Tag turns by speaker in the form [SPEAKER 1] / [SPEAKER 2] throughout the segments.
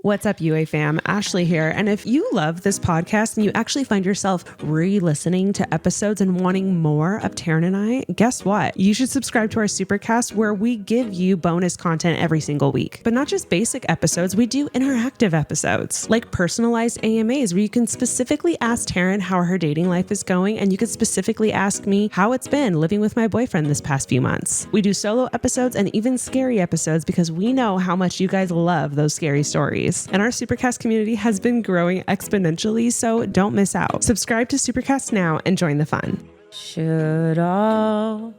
[SPEAKER 1] What's up, UA fam? Ashley here. And if you love this podcast and you actually find yourself re-listening to episodes and wanting more of Taryn and I, guess what? You should subscribe to our Supercast where we give you bonus content every single week. But not just basic episodes, we do interactive episodes like personalized AMAs where you can specifically ask Taryn how her dating life is going, and you can specifically ask me how it's been living with my boyfriend this past few months. We do solo episodes and even scary episodes because we know how much you guys love those scary stories. And our Supercast community has been growing exponentially, so don't miss out. Subscribe to Supercast now and join the fun.
[SPEAKER 2] Should all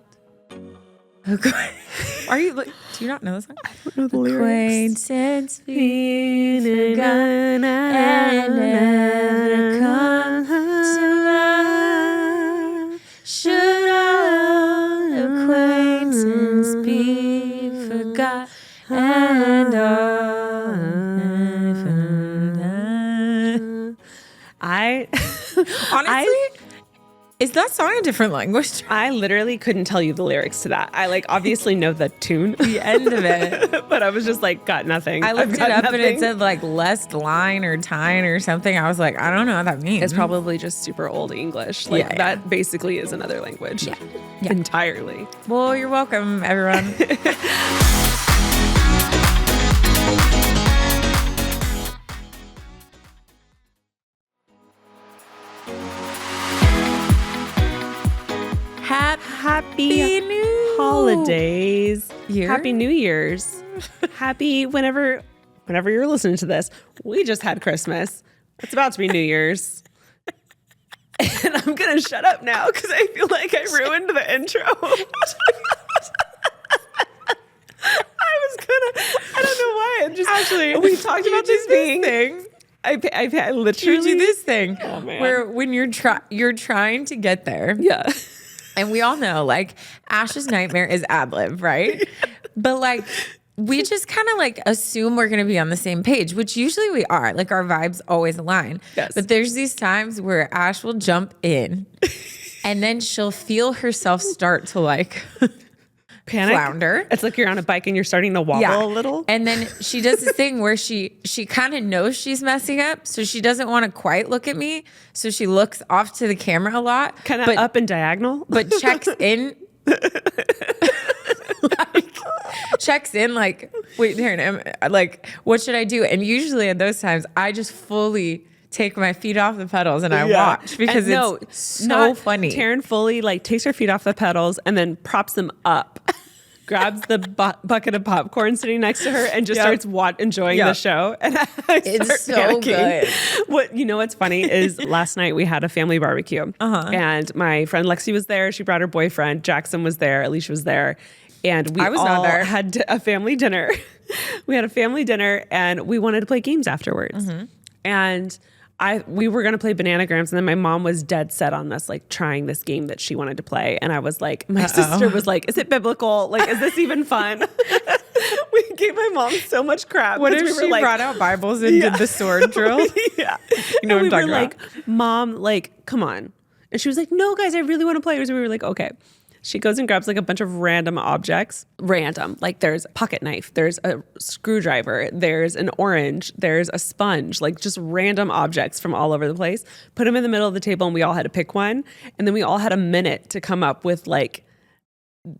[SPEAKER 2] are you like, do you not know this song?
[SPEAKER 1] I don't know the lyrics.
[SPEAKER 2] Acquaintance be forgotten and never come to mind. Should all acquaintance be forgot and all
[SPEAKER 1] honestly,
[SPEAKER 2] is that song a different language?
[SPEAKER 1] I literally couldn't tell you the lyrics to that. I obviously know the tune,
[SPEAKER 2] the end of it,
[SPEAKER 1] but I was just got nothing.
[SPEAKER 2] I looked it up and it said lest line or tine or something. I was like, I don't know what that means.
[SPEAKER 1] It's probably just super old English. That basically is another language. Yeah. Entirely.
[SPEAKER 2] Well, you're welcome, everyone. Happy New
[SPEAKER 1] holidays.
[SPEAKER 2] Year?
[SPEAKER 1] Happy New Year's. Happy whenever you're listening to this. We just had Christmas. It's about to be New's. And I'm going to shut up now because I feel like I ruined the intro. I don't know why. Actually, we talked about this thing. I literally
[SPEAKER 2] do this thing
[SPEAKER 1] man.
[SPEAKER 2] where when you're trying to get there.
[SPEAKER 1] Yeah.
[SPEAKER 2] And we all know, Ash's nightmare is ad lib, right? Yeah. But we just kind of assume we're going to be on the same page, which usually we are. Our vibes always align.
[SPEAKER 1] Yes.
[SPEAKER 2] But there's these times where Ash will jump in and then she'll feel herself start to
[SPEAKER 1] panic,
[SPEAKER 2] flounder.
[SPEAKER 1] It's like you're on a bike and you're starting to wobble a little.
[SPEAKER 2] And then she does this thing where she kind of knows she's messing up, so she doesn't want to quite look at me, so she looks off to the camera a lot,
[SPEAKER 1] kind of up and diagonal,
[SPEAKER 2] but checks in. Checks in wait, Taryn, what should I do? And usually at those times, I just fully take my feet off the pedals and I watch because it's so funny.
[SPEAKER 1] Taryn fully takes her feet off the pedals and then props them up, grabs the bucket of popcorn sitting next to her and just starts enjoying the show. And
[SPEAKER 2] it's so panicking.
[SPEAKER 1] Good. What's funny is last night we had a family barbecue and my friend Lexi was there. She brought her boyfriend. Jackson was there. Alicia was there. And we all had a family dinner. We had a family dinner and we wanted to play games afterwards. Mm-hmm. And we were going to play Bananagrams, and then my mom was dead set on us trying this game that she wanted to play. And I was my sister was is it biblical? Is this even fun? We gave my mom so much crap.
[SPEAKER 2] What if she brought out Bibles and did the sword drill?
[SPEAKER 1] Yeah.
[SPEAKER 2] You know what I'm talking about.
[SPEAKER 1] Mom, come on. And she was like, no, guys, I really want to play. So we were okay. She goes and grabs a bunch of random objects. Random. There's a pocket knife. There's a screwdriver. There's an orange. There's a sponge. Just random objects from all over the place. Put them in the middle of the table and we all had to pick one. And then we all had a minute to come up with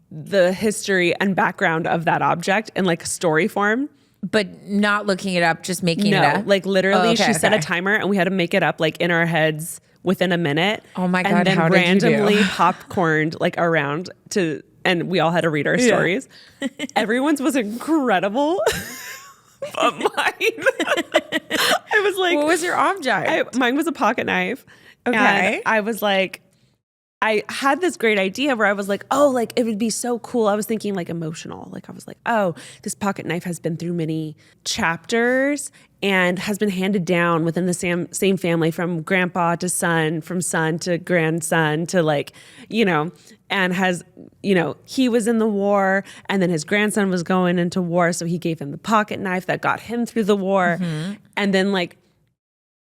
[SPEAKER 1] the history and background of that object in story form.
[SPEAKER 2] But not looking it up, just making it up?
[SPEAKER 1] Literally, she set a timer and we had to make it up in our heads within a minute.
[SPEAKER 2] Oh my God,
[SPEAKER 1] and then
[SPEAKER 2] how
[SPEAKER 1] randomly
[SPEAKER 2] did you do?
[SPEAKER 1] popcorned around and we all had to read our stories. Everyone's was incredible. But mine, I was
[SPEAKER 2] what was your object?
[SPEAKER 1] Mine was a pocket knife.
[SPEAKER 2] Okay.
[SPEAKER 1] And I was I had this great idea where I was it would be so cool. I was thinking emotional. I was oh, this pocket knife has been through many chapters and has been handed down within the same family from grandpa to son, from son to grandson to and has, he was in the war and then his grandson was going into war. So he gave him the pocket knife that got him through the war. Mm-hmm. And then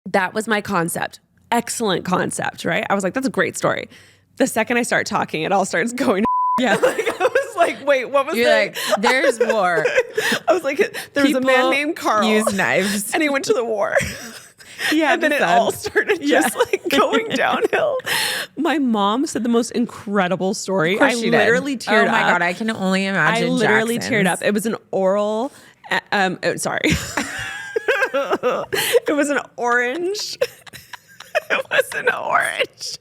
[SPEAKER 1] that was my concept. Excellent concept, right? I was that's a great story. The second I start talking, it all starts going.
[SPEAKER 2] Yeah.
[SPEAKER 1] I was Wait, what was
[SPEAKER 2] You're
[SPEAKER 1] that?
[SPEAKER 2] like, there's war.
[SPEAKER 1] I was like, there was a man named Carl.
[SPEAKER 2] Use knives.
[SPEAKER 1] And he went to the war.
[SPEAKER 2] Yeah,
[SPEAKER 1] and then it all started just like going downhill. My mom said the most incredible story. I literally teared up.
[SPEAKER 2] Oh my God, I can only imagine.
[SPEAKER 1] I literally
[SPEAKER 2] Jackson's.
[SPEAKER 1] teared up. It was an oral. Sorry. It was an orange. It was an orange.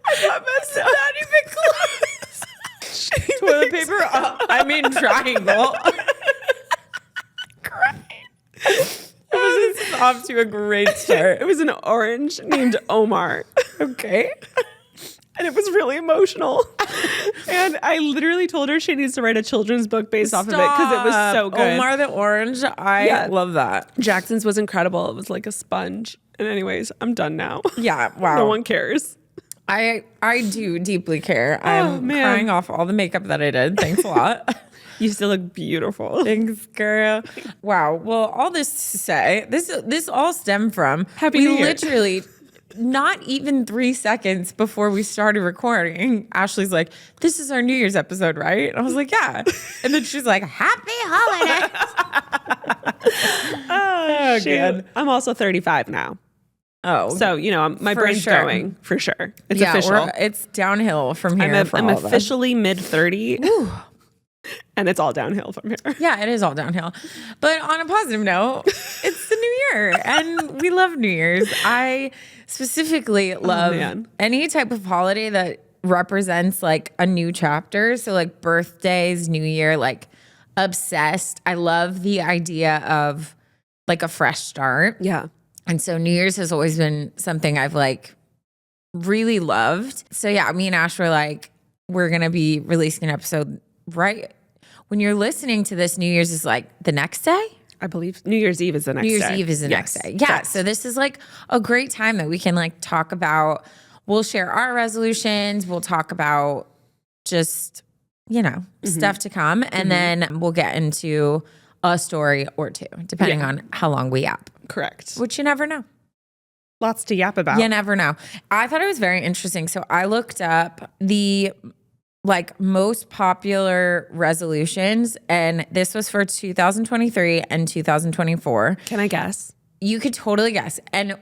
[SPEAKER 1] I thought that's not even close.
[SPEAKER 2] Toilet paper. I mean triangle.
[SPEAKER 1] Crying.
[SPEAKER 2] This is off to a great start.
[SPEAKER 1] It was an orange named Omar.
[SPEAKER 2] Okay.
[SPEAKER 1] And it was really emotional. And I literally told her she needs to write a children's book based off of it because it was so good.
[SPEAKER 2] Omar the Orange. I love that.
[SPEAKER 1] Jackson's was incredible. It was like a sponge. And anyways, I'm done now.
[SPEAKER 2] Yeah. Wow.
[SPEAKER 1] No one cares.
[SPEAKER 2] I do deeply care. I'm crying off all the makeup that I did. Thanks a lot.
[SPEAKER 1] You still look beautiful.
[SPEAKER 2] Thanks, girl. Wow. Well, all this to say, this all stemmed from
[SPEAKER 1] Happy New Year.
[SPEAKER 2] Literally not even 3 seconds before we started recording, Ashley's like, "This is our New Year's episode, right?" And I was like, "Yeah." And then she's like, "Happy holidays."
[SPEAKER 1] Oh, shoot.
[SPEAKER 2] God.
[SPEAKER 1] I'm also 35 now.
[SPEAKER 2] Oh,
[SPEAKER 1] So, my
[SPEAKER 2] For
[SPEAKER 1] brain's
[SPEAKER 2] sure.
[SPEAKER 1] going for sure. It's official.
[SPEAKER 2] It's downhill from here.
[SPEAKER 1] I'm
[SPEAKER 2] all of us.
[SPEAKER 1] officially mid 30. And it's all downhill from here.
[SPEAKER 2] Yeah, it is all downhill. But on a positive note, it's the new year and we love New Year's. I specifically love any type of holiday that represents like a new chapter. So like birthdays, New Year, like obsessed. I love the idea of like a fresh start.
[SPEAKER 1] Yeah.
[SPEAKER 2] And so New Year's has always been something I've like really loved. So yeah, me and Ash were like, we're going to be releasing an episode right when you're listening to this. New Year's is like the next day.
[SPEAKER 1] I believe New Year's Eve is the next day.
[SPEAKER 2] New Year's Eve is the next day. Yeah.
[SPEAKER 1] Yes.
[SPEAKER 2] So this is like a great time that we can like talk about. We'll share our resolutions. We'll talk about just, stuff to come. And then we'll get into a story or two, depending on how long we yap.
[SPEAKER 1] Correct.
[SPEAKER 2] Which you never know.
[SPEAKER 1] Lots to yap about.
[SPEAKER 2] You never know. I thought it was very interesting. So I looked up the like most popular resolutions, and this was for 2023 and 2024.
[SPEAKER 1] Can I guess?
[SPEAKER 2] You could totally guess. And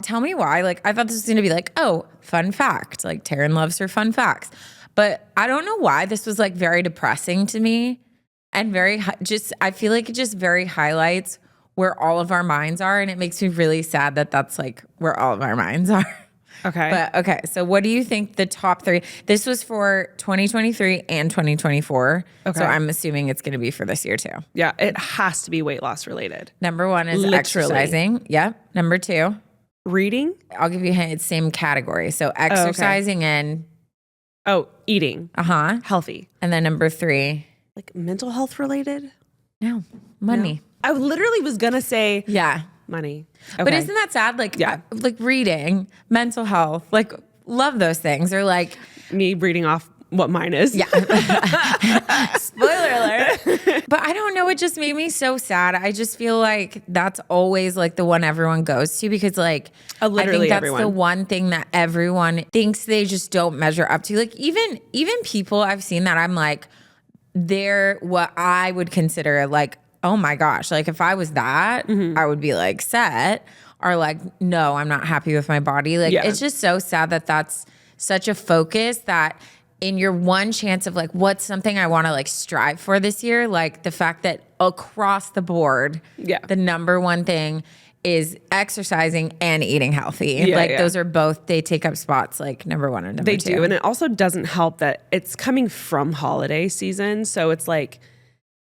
[SPEAKER 2] tell me why. Like, I thought this was going to be like, oh, fun fact. Like, Taryn loves her fun facts. But I don't know why this was like very depressing to me and I feel like it just very highlights where all of our minds are. And it makes me really sad that that's like where all of our minds are.
[SPEAKER 1] Okay.
[SPEAKER 2] But okay, so what do you think the top 3? This was for 2023 and 2024. Okay. So I'm assuming it's going to be for this year too.
[SPEAKER 1] Yeah, it has to be weight loss related.
[SPEAKER 2] Number 1 is exercising. Yep. Number 2.
[SPEAKER 1] Reading.
[SPEAKER 2] I'll give you a hint. It's same category. So exercising and...
[SPEAKER 1] eating. Healthy.
[SPEAKER 2] And then number 3.
[SPEAKER 1] Like mental health related?
[SPEAKER 2] No. Money.
[SPEAKER 1] No. I literally was going to say...
[SPEAKER 2] Yeah.
[SPEAKER 1] Money. Okay.
[SPEAKER 2] But isn't that sad? Like, like reading, mental health, like love those things. Or like
[SPEAKER 1] me reading off what mine is.
[SPEAKER 2] Yeah. Spoiler alert. But I don't know. It just made me so sad. I just feel like that's always like the one everyone goes to because like
[SPEAKER 1] literally
[SPEAKER 2] I think that's the one thing that everyone thinks they just don't measure up to. Like even people I've seen that I'm like, they're what I would consider like, oh my gosh, like if I was that, I would be like set or like, no, I'm not happy with my body. Like it's just so sad that that's such a focus that in your one chance of like, what's something I want to like strive for this year? Like the fact that across the board, the number one thing is exercising and eating healthy. Those are both, they take up spots like number 1 and number 2.
[SPEAKER 1] They do. And it also doesn't help that it's coming from holiday season. So it's like,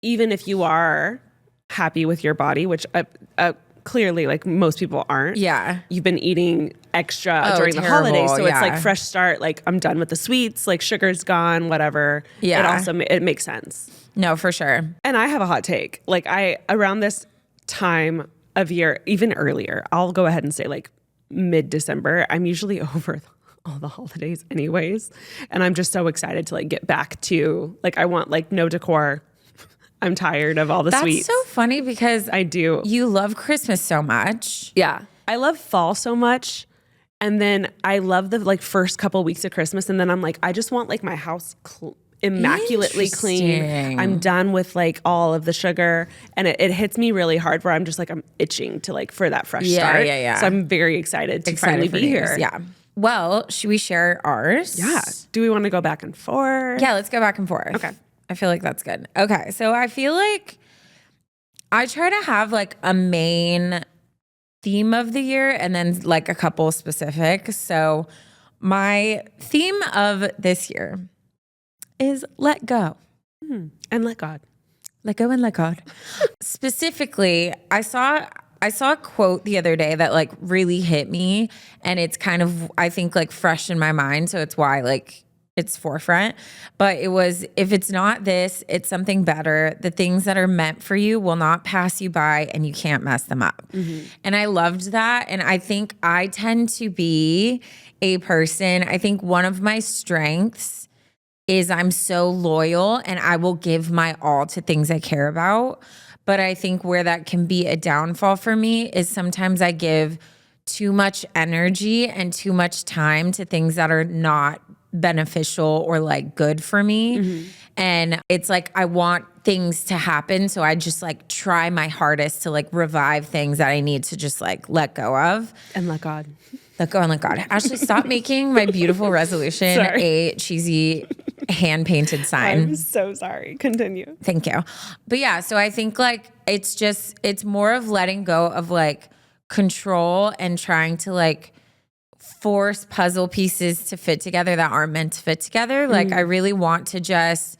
[SPEAKER 1] even if you are happy with your body, which clearly like most people aren't.
[SPEAKER 2] Yeah.
[SPEAKER 1] You've been eating extra during the holidays. So it's like fresh start. Like I'm done with the sweets, like sugar's gone, whatever.
[SPEAKER 2] Yeah.
[SPEAKER 1] It makes sense.
[SPEAKER 2] No, for sure.
[SPEAKER 1] And I have a hot take. Like around this time of year, even earlier, I'll go ahead and say like mid-December, I'm usually over all the holidays anyways. And I'm just so excited to like get back to like, I want like no decor. I'm tired of all the sweets.
[SPEAKER 2] That's so funny because
[SPEAKER 1] I do.
[SPEAKER 2] You love Christmas so much.
[SPEAKER 1] Yeah. I love fall so much. And then I love the like first couple weeks of Christmas. And then I'm like, I just want like my house immaculately clean. I'm done with like all of the sugar, and it hits me really hard where I'm just like, I'm itching to like for that fresh start. So I'm very excited to finally be here.
[SPEAKER 2] Yeah. Well, should we share ours?
[SPEAKER 1] Yeah. Do we want to go back and forth?
[SPEAKER 2] Yeah, let's go back and forth.
[SPEAKER 1] Okay.
[SPEAKER 2] I feel like that's good. Okay. So I feel like I try to have like a main theme of the year and then like a couple specific. So my theme of this year is let go.
[SPEAKER 1] And let God.
[SPEAKER 2] Let go and let God. Specifically, I saw a quote the other day that like really hit me, and it's kind of, I think, like fresh in my mind. So it's why like it's forefront. But it was, if it's not this, it's something better. The things that are meant for you will not pass you by, and you can't mess them up. And I loved that. And I think I tend to be a person, I think one of my strengths is I'm so loyal and I will give my all to things I care about. But I think where that can be a downfall for me is sometimes I give too much energy and too much time to things that are not beneficial or like good for me. And it's like I want things to happen, so I just like try my hardest to like revive things that I need to just like let go of.
[SPEAKER 1] And let God.
[SPEAKER 2] Let go and let God. Ashley, stop making my beautiful resolution a cheesy hand-painted sign.
[SPEAKER 1] I'm so sorry. Continue.
[SPEAKER 2] Thank you. But yeah, so I think like it's more of letting go of like control and trying to like force puzzle pieces to fit together that aren't meant to fit together. Like I really want to just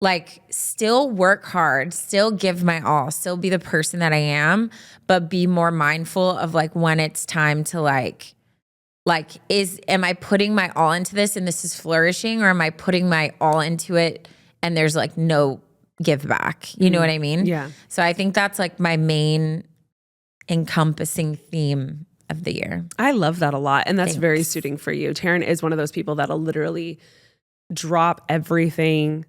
[SPEAKER 2] like still work hard, still give my all, still be the person that I am, but be more mindful of like when it's time to like am I putting my all into this and this is flourishing, or am I putting my all into it and there's like no give back? You know what I mean?
[SPEAKER 1] Yeah.
[SPEAKER 2] So I think that's like my main encompassing theme of the year.
[SPEAKER 1] I love that a lot. And that's very suiting for you. Taryn is one of those people that'll literally drop everything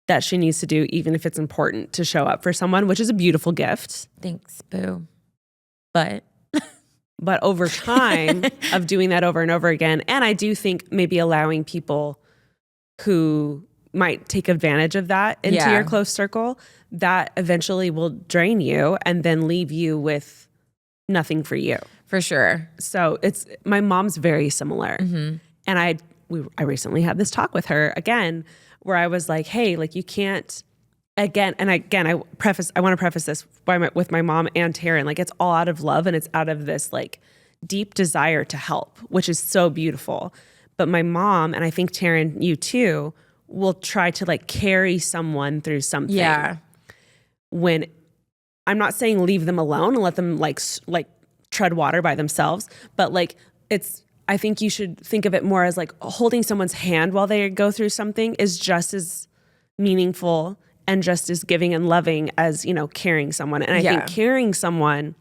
[SPEAKER 1] that she needs to do, even if it's important, to show up for someone, which is a beautiful gift.
[SPEAKER 2] Thanks, boo.
[SPEAKER 1] But over time of doing that over and over again, and I do think maybe allowing people who might take advantage of that into your close circle, that eventually will drain you and then leave you with nothing for you.
[SPEAKER 2] For sure.
[SPEAKER 1] So my mom's very similar. And I recently had this talk with her again, where I was like, hey, like you can't, I want to preface this with my mom and Taryn, like it's all out of love and it's out of this like deep desire to help, which is so beautiful. But my mom, and I think Taryn, you too, will try to like carry someone through something. Yeah. When I'm not saying leave them alone and let them like tread water by themselves, but like I think you should think of it more as like holding someone's hand while they go through something is just as meaningful and just as giving and loving as, carrying someone. And I think carrying someone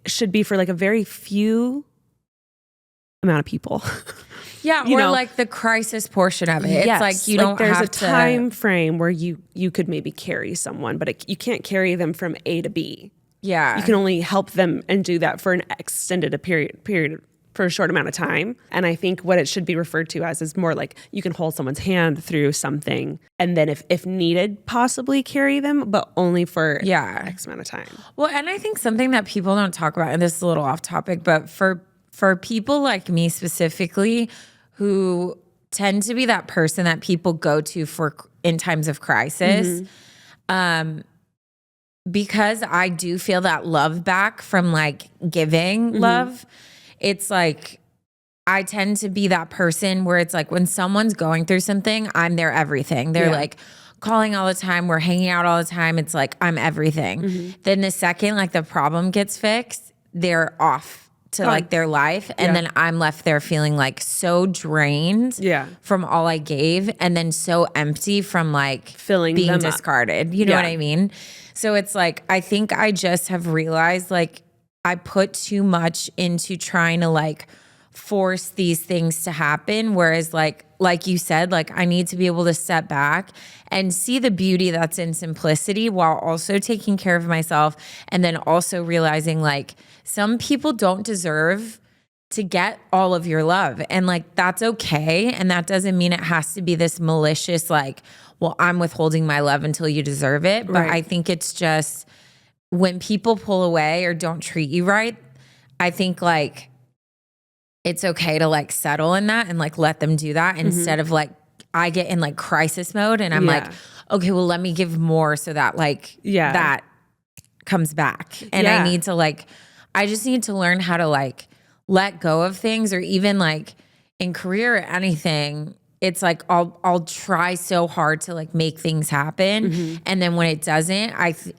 [SPEAKER 1] should be for like a very few amount of people.
[SPEAKER 2] Yeah, or like the crisis portion of it. It's like you don't
[SPEAKER 1] there's
[SPEAKER 2] have
[SPEAKER 1] a time frame where you could maybe carry someone, but you can't carry them from A to B.
[SPEAKER 2] Yeah.
[SPEAKER 1] You can only help them and do that for an extended period for a short amount of time. And I think what it should be referred to as is more like you can hold someone's hand through something and then if needed, possibly carry them, but only for X amount of time.
[SPEAKER 2] Well, and I think something that people don't talk about, and this is a little off topic, but for people like me specifically who tend to be that person that people go to for in times of crisis, because I do feel that love back from like giving love, it's like I tend to be that person where it's like when someone's going through something, I'm their everything. They're like calling all the time. We're hanging out all the time. It's like I'm everything. Then the second like the problem gets fixed, they're off to like their life. And then I'm left there feeling like so drained from all I gave and then so empty from like
[SPEAKER 1] filling
[SPEAKER 2] being
[SPEAKER 1] them
[SPEAKER 2] discarded. You know what I mean? So it's like, I think I just have realized like I put too much into trying to like force these things to happen. Whereas like you said, like I need to be able to step back and see the beauty that's in simplicity while also taking care of myself. And then also realizing like some people don't deserve to get all of your love. And like, that's okay. And that doesn't mean it has to be this malicious, like, well, I'm withholding my love until you deserve it. But I think it's just when people pull away or don't treat you right, I think like it's okay to like settle in that and like let them do that instead of like, I get in like crisis mode and I'm like, okay, well, let me give more so that like that comes back. And I need to like, I just need to learn how to like let go of things, or even like in career or anything. It's like, I'll try so hard to like make things happen. And then when it doesn't,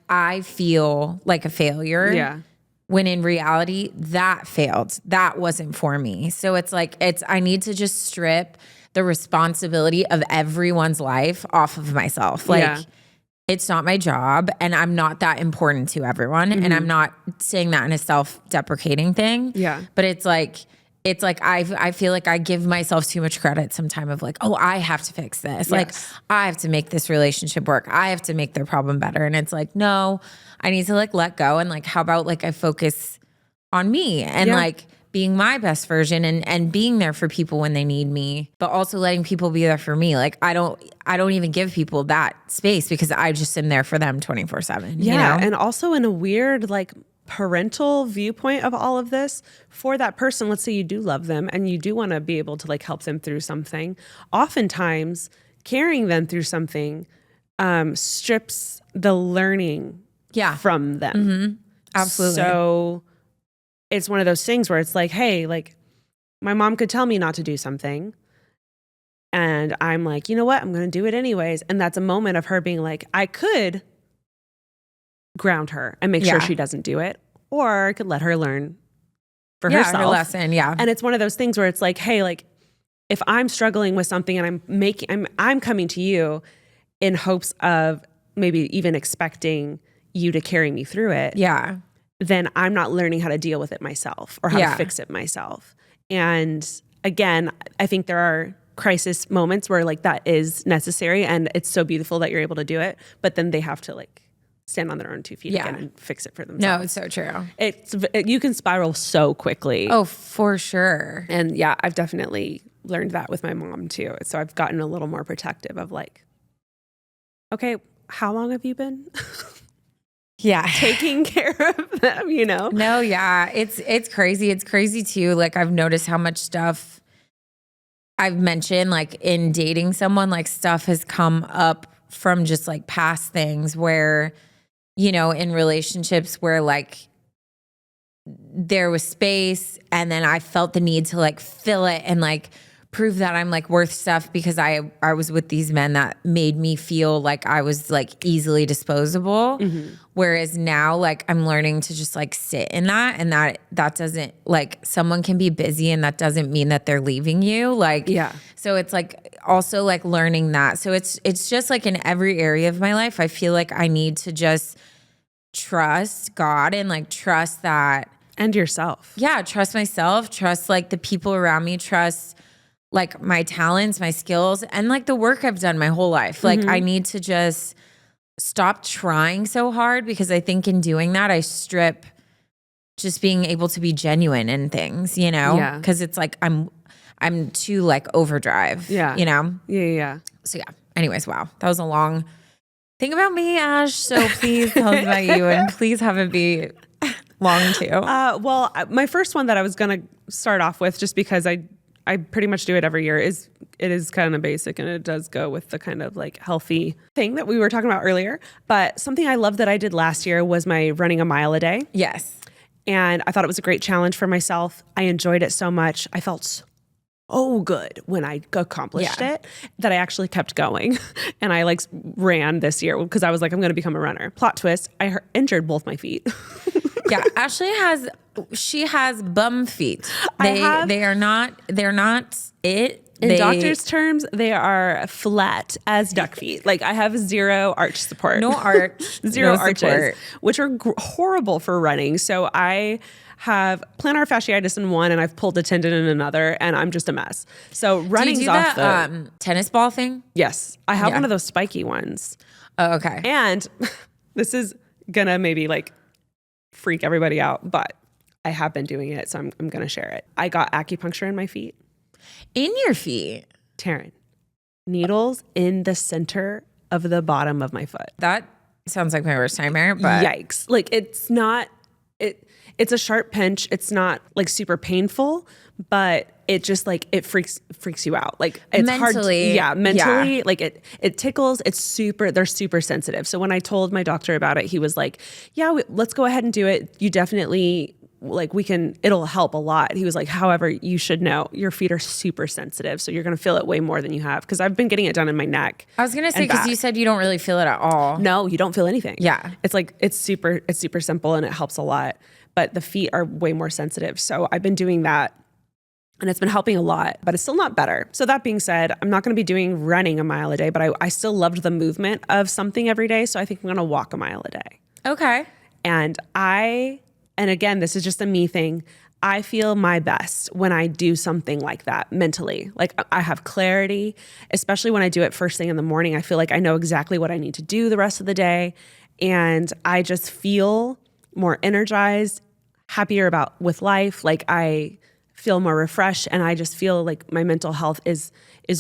[SPEAKER 2] I feel like a failure.
[SPEAKER 1] Yeah.
[SPEAKER 2] When in reality, that failed. That wasn't for me. So it's like, I need to just strip the responsibility of everyone's life off of myself. Like, it's not my job, and I'm not that important to everyone. And I'm not saying that in a self-deprecating thing. Yeah. But it's like I feel like I give myself too much credit sometime of like, oh, I have to fix this. Yes. Like, I have to make this relationship work. I have to make their problem better. And it's like, no, I need to like let go. And like, how about like I focus on me and like being my best version and being there for people when they need me, but also letting people be there for me. Like, I don't even give people that space because I just am there for them 24/7.
[SPEAKER 1] Yeah.
[SPEAKER 2] You know?
[SPEAKER 1] And also in a weird, like, parental viewpoint of all of this, for that person, let's say you do love them and you do want to be able to like help them through something, oftentimes carrying them through something strips the learning from them.
[SPEAKER 2] Absolutely.
[SPEAKER 1] So it's one of those things where it's like, hey, like, my mom could tell me not to do something and I'm like, you know what, I'm going to do it anyways. And that's a moment of her being like, I could ground her and make sure she doesn't do it, or I could let her learn for herself.
[SPEAKER 2] Her lesson.
[SPEAKER 1] And it's one of those things where it's like, hey, like, if I'm struggling with something and I'm coming to you in hopes of maybe even expecting you to carry me through it, then I'm not learning how to deal with it myself or how to fix it myself. And again, I think there are crisis moments where like that is necessary, and it's so beautiful that you're able to do it, but then they have to like stand on their own 2 feet again and fix it for themselves.
[SPEAKER 2] No, it's so true.
[SPEAKER 1] You can spiral so quickly.
[SPEAKER 2] Oh, for sure.
[SPEAKER 1] And yeah, I've definitely learned that with my mom too. So I've gotten a little more protective of like, okay, how long have you been taking care of them, you know?
[SPEAKER 2] No, yeah. It's crazy. It's crazy too. Like, I've noticed how much stuff I've mentioned, like in dating someone, like stuff has come up from just like past things where, you know, in relationships where like there was space and then I felt the need to like fill it and like prove that I'm like worth stuff because I was with these men that made me feel like I was like easily disposable. Whereas now like I'm learning to just like sit in that, and that doesn't, like, someone can be busy and that doesn't mean that they're leaving you. Like, so it's like also like learning that. So it's just like in every area of my life, I feel like I need to just trust God and like trust that.
[SPEAKER 1] And yourself.
[SPEAKER 2] Yeah. Trust myself, trust like the people around me, trust like my talents, my skills, and like the work I've done my whole life. Like I need to just stop trying so hard, because I think in doing that, I strip just being able to be genuine in things, you know?
[SPEAKER 1] Yeah.
[SPEAKER 2] Cause it's like, I'm too like overdrive, you know?
[SPEAKER 1] Yeah.
[SPEAKER 2] So yeah. Anyways, wow. That was a long thing about me, Ash. So please tell us about you, and please have it be long too.
[SPEAKER 1] Well, my first one that I was going to start off with, just because I pretty much do it every year, it is kind of basic, and it does go with the kind of like healthy thing that we were talking about earlier. But something I love that I did last year was my running a mile a day.
[SPEAKER 2] Yes.
[SPEAKER 1] And I thought it was a great challenge for myself. I enjoyed it so much. I felt so good when I accomplished it that I actually kept going. And I like ran this year because I was like, I'm going to become a runner. Plot twist, I injured both my feet.
[SPEAKER 2] Yeah, Ashley has bum feet. They're not it.
[SPEAKER 1] In doctors' terms, they are flat as duck feet. Like, I have zero arch support.
[SPEAKER 2] No arch.
[SPEAKER 1] Zero
[SPEAKER 2] no
[SPEAKER 1] arches,
[SPEAKER 2] support.
[SPEAKER 1] which are horrible for running. So I have plantar fasciitis in one, and I've pulled a tendon in another, and I'm just a mess. So running's
[SPEAKER 2] do you do
[SPEAKER 1] off
[SPEAKER 2] that, tennis ball thing?
[SPEAKER 1] Yes. I have one of those spiky ones.
[SPEAKER 2] Oh, okay.
[SPEAKER 1] And this is gonna maybe like freak everybody out, but I have been doing it, so I'm going to share it. I got acupuncture in my feet.
[SPEAKER 2] In your feet?
[SPEAKER 1] Taryn, needles in the center of the bottom of my foot.
[SPEAKER 2] That sounds like my worst nightmare, but
[SPEAKER 1] yikes. Like it's not, it's a sharp pinch. It's not like super painful, but it just like, it freaks you out. Like it's
[SPEAKER 2] mentally,
[SPEAKER 1] hard. Mentally, like it tickles. They're super sensitive. So when I told my doctor about it, he was like, yeah, let's go ahead and do it. You definitely it'll help a lot. He was like, however, you should know your feet are super sensitive. So you're going to feel it way more than you have. Cause I've been getting it done in my neck.
[SPEAKER 2] I was going to say, cause you said you don't really feel it at all.
[SPEAKER 1] No, you don't feel anything.
[SPEAKER 2] Yeah.
[SPEAKER 1] It's super simple and it helps a lot, but the feet are way more sensitive. So I've been doing that and it's been helping a lot, but it's still not better. So that being said, I'm not going to be doing running a mile a day, but I still loved the movement of something every day. So I think I'm going to walk a mile a day.
[SPEAKER 2] Okay.
[SPEAKER 1] And again, this is just a me thing. I feel my best when I do something like that mentally. Like I have clarity, especially when I do it first thing in the morning. I feel like I know exactly what I need to do the rest of the day. And I just feel more energized, happier with life. Like I feel more refreshed and I just feel like my mental health is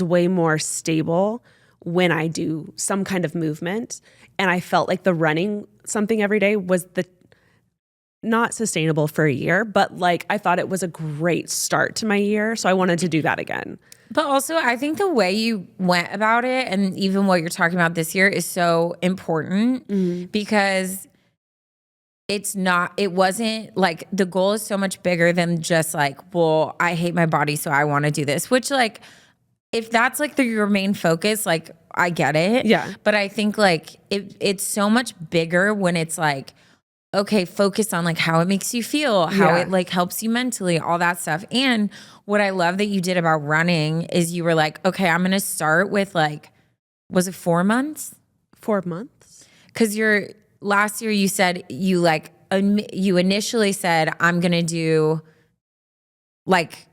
[SPEAKER 1] way more stable when I do some kind of movement. And I felt like the running something every day was not sustainable for a year, but like I thought it was a great start to my year. So I wanted to do that again.
[SPEAKER 2] But also I think the way you went about it and even what you're talking about this year is so important because it wasn't like the goal is so much bigger than just like, well, I hate my body, so I want to do this, which like, if that's like your main focus, like I get it.
[SPEAKER 1] Yeah.
[SPEAKER 2] But I think like it's so much bigger when it's like, okay, focus on like how it makes you feel, how it like helps you mentally, all that stuff. And what I love that you did about running is you were like, okay, I'm going to start with like, was it 4 months?
[SPEAKER 1] 4 months.
[SPEAKER 2] Cause last year you said you like, you initially said, I'm going to do like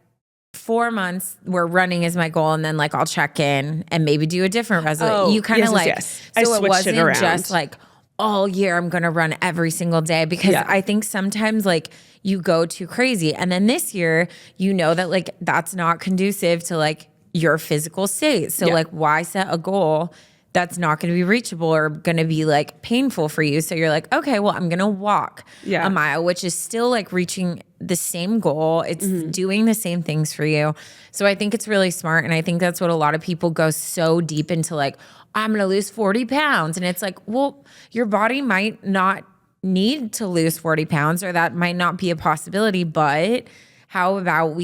[SPEAKER 2] 4 months where running is my goal. And then like, I'll check in and maybe do a different resolution. You kind of
[SPEAKER 1] yes.
[SPEAKER 2] So it wasn't
[SPEAKER 1] around.
[SPEAKER 2] just like, all year I'm going to run every single day because I think sometimes like you go too crazy. And then this year, you know that like that's not conducive to like your physical state. So like why set a goal that's not going to be reachable or going to be like painful for you? So you're like, okay, well, I'm going to walk a mile, which is still like reaching the same goal. It's doing the same things for you. So I think it's really smart. And I think that's what a lot of people go so deep into like, I'm going to lose 40 pounds. And it's like, well, your body might not need to lose 40 pounds or that might not be a possibility. But how about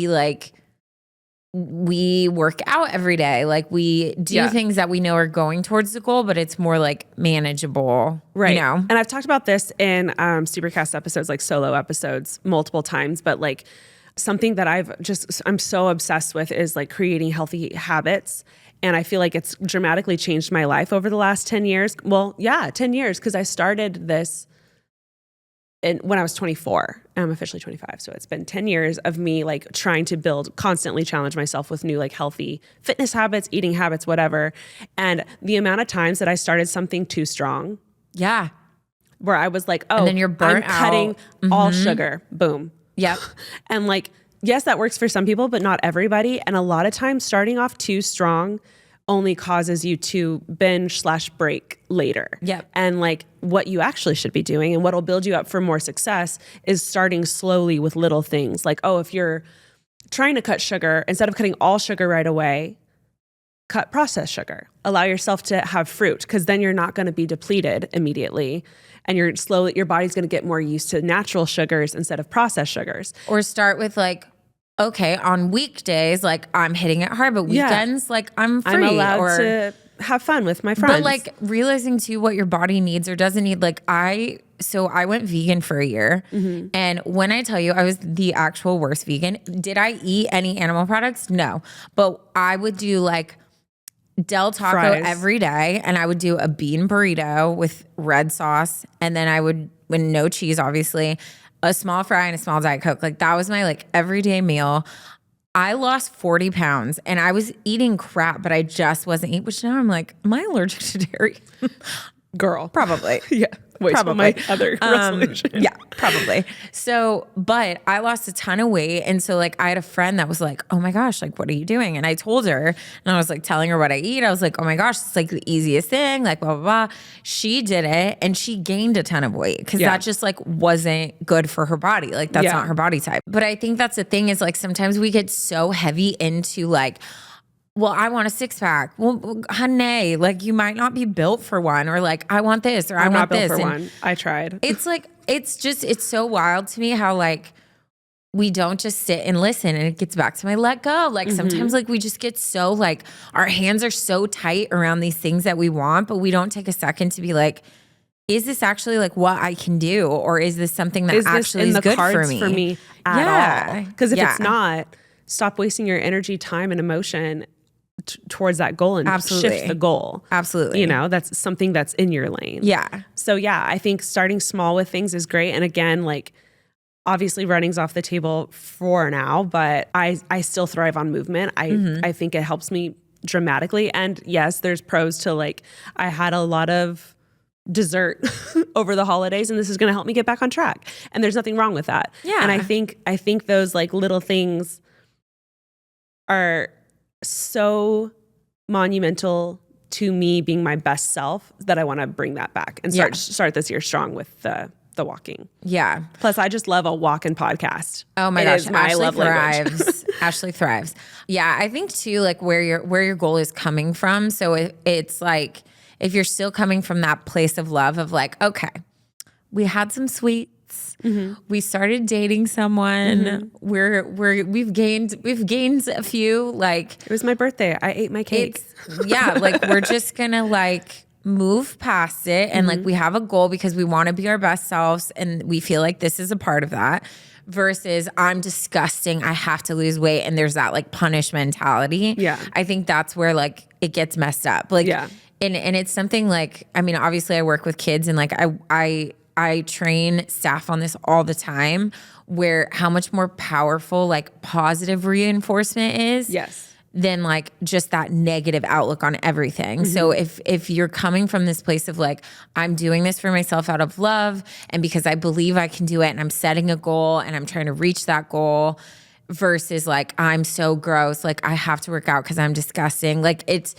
[SPEAKER 2] we work out every day? Like we do things that we know are going towards the goal, but it's more like manageable.
[SPEAKER 1] Right.
[SPEAKER 2] You know?
[SPEAKER 1] And I've talked about this in Supercast episodes, like solo episodes multiple times, but like something that I'm so obsessed with is like creating healthy habits. And I feel like it's dramatically changed my life over the last 10 years. Well, 10 years, because I started this when I was 24. And I'm officially 25. So it's been 10 years of me like trying to constantly challenge myself with new like healthy fitness habits, eating habits, whatever. And the amount of times that I started something too strong.
[SPEAKER 2] Yeah.
[SPEAKER 1] Where I was like, oh,
[SPEAKER 2] and then you're burnt
[SPEAKER 1] I'm cutting all sugar. Boom.
[SPEAKER 2] Yep.
[SPEAKER 1] And like, yes, that works for some people, but not everybody. And a lot of times starting off too strong only causes you to binge/break later.
[SPEAKER 2] Yep.
[SPEAKER 1] And like what you actually should be doing and what'll build you up for more success is starting slowly with little things. Like, oh, if you're trying to cut sugar, instead of cutting all sugar right away, cut processed sugar. Allow yourself to have fruit because then you're not going to be depleted immediately. And your body's going to get more used to natural sugars instead of processed sugars.
[SPEAKER 2] Or start with like, okay, on weekdays, like I'm hitting it hard, but weekends, like I'm free.
[SPEAKER 1] I'm allowed to have fun with my friends.
[SPEAKER 2] But like realizing too what your body needs or doesn't need. Like I went vegan for a year. And when I tell you I was the actual worst vegan, did I eat any animal products? No. But I would do like Del Taco
[SPEAKER 1] fries
[SPEAKER 2] every day, and I would do a bean burrito with red sauce, and then I would, with no cheese, obviously, a small fry and a small Diet Coke. Like that was my like everyday meal. I lost 40 pounds, and I was eating crap, but I just wasn't eating. Which now I'm like, am I allergic to dairy?
[SPEAKER 1] Girl.
[SPEAKER 2] Probably.
[SPEAKER 1] Yeah. Wait,
[SPEAKER 2] probably.
[SPEAKER 1] my other resolution.
[SPEAKER 2] Yeah, probably. So, but I lost a ton of weight. And so like I had a friend that was like, oh my gosh, like, what are you doing? And I told her, and I was like telling her what I eat. I was like, oh my gosh, it's like the easiest thing, like blah, blah, blah. She did it and she gained a ton of weight because that just like wasn't good for her body. Like that's not her body type. But I think that's the thing is like sometimes we get so heavy into like, well, I want a six pack. Well, honey, like you might not be built for one, or like I want this, or I want this.
[SPEAKER 1] I'm not built for one. I tried.
[SPEAKER 2] It's like it's so wild to me how like we don't just sit and listen, and it gets back to my let go. Like sometimes like we just get so like our hands are so tight around these things that we want, but we don't take a second to be like, is this actually like what I can do, or is this something that actually is good for me?
[SPEAKER 1] At all? Because if it's not, stop wasting your energy, time, and emotion towards that goal and shift the goal.
[SPEAKER 2] Absolutely.
[SPEAKER 1] You know, that's something that's in your lane.
[SPEAKER 2] Yeah.
[SPEAKER 1] So yeah, I think starting small with things is great. And again, like obviously running's off the table for now, but I still thrive on movement. I think it helps me dramatically. And yes, there's pros to like, I had a lot of dessert over the holidays and this is going to help me get back on track. And there's nothing wrong with that.
[SPEAKER 2] Yeah.
[SPEAKER 1] And I think those like little things are so monumental to me being my best self that I want to bring that back and start this year strong with the walking.
[SPEAKER 2] Yeah.
[SPEAKER 1] Plus, I just love a walking podcast.
[SPEAKER 2] Oh my gosh, Ashley thrives. Ashley thrives. Yeah, I think too, like where your goal is coming from. So it's like if you're still coming from that place of love of like, okay, we had some sweets. We started dating someone. We've gained a few. Like
[SPEAKER 1] it was my birthday. I ate my cake.
[SPEAKER 2] Like we're just gonna like move past it and like we have a goal because we want to be our best selves and we feel like this is a part of that. Versus I'm disgusting, I have to lose weight, and there's that like punish mentality.
[SPEAKER 1] Yeah,
[SPEAKER 2] I think that's where like it gets messed up. Like and it's something like, I mean, obviously I work with kids and like I train staff on this all the time, where how much more powerful like positive reinforcement is than like just that negative outlook on everything. So if you're coming from this place of like, I'm doing this for myself out of love and because I believe I can do it and I'm setting a goal and I'm trying to reach that goal, versus like, I'm so gross, like I have to work out because I'm disgusting. Like it's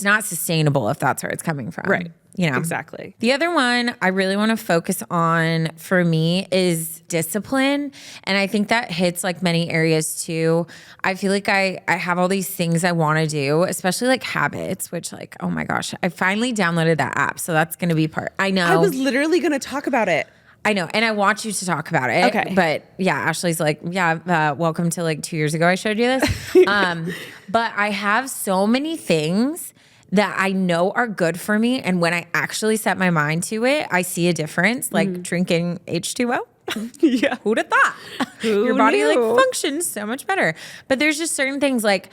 [SPEAKER 2] not sustainable if that's where it's coming from.
[SPEAKER 1] Right.
[SPEAKER 2] You know,
[SPEAKER 1] exactly.
[SPEAKER 2] The other one I really want to focus on for me is discipline. And I think that hits like many areas too. I feel like I have all these things I want to do, especially like habits, which like, oh my gosh, I finally downloaded that app. So that's going to be part. I know.
[SPEAKER 1] I was literally going to talk about it.
[SPEAKER 2] I know. And I want you to talk about it.
[SPEAKER 1] Okay.
[SPEAKER 2] But yeah, Ashley's like, welcome to like 2 years ago I showed you this. But I have so many things that I know are good for me. And when I actually set my mind to it, I see a difference, like drinking H2O.
[SPEAKER 1] Yeah.
[SPEAKER 2] Who'd have thought? Your body like functions so much better. But there's just certain things like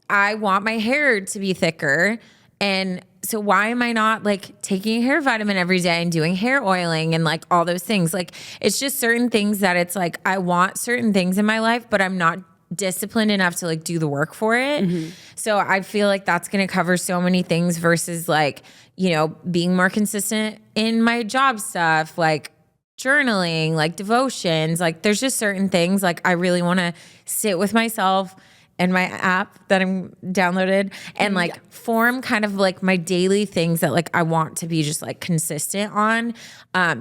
[SPEAKER 2] I want my hair to be thicker. And so why am I not like taking a hair vitamin every day and doing hair oiling and like all those things? Like it's just certain things that it's like I want certain things in my life, but I'm not disciplined enough to like do the work for it. So I feel like that's going to cover so many things versus like, you know, being more consistent in my job stuff, like journaling, like devotions, like there's just certain things like I really want to sit with myself and my app that I'm downloaded and like form kind of like my daily things that like I want to be just like consistent on.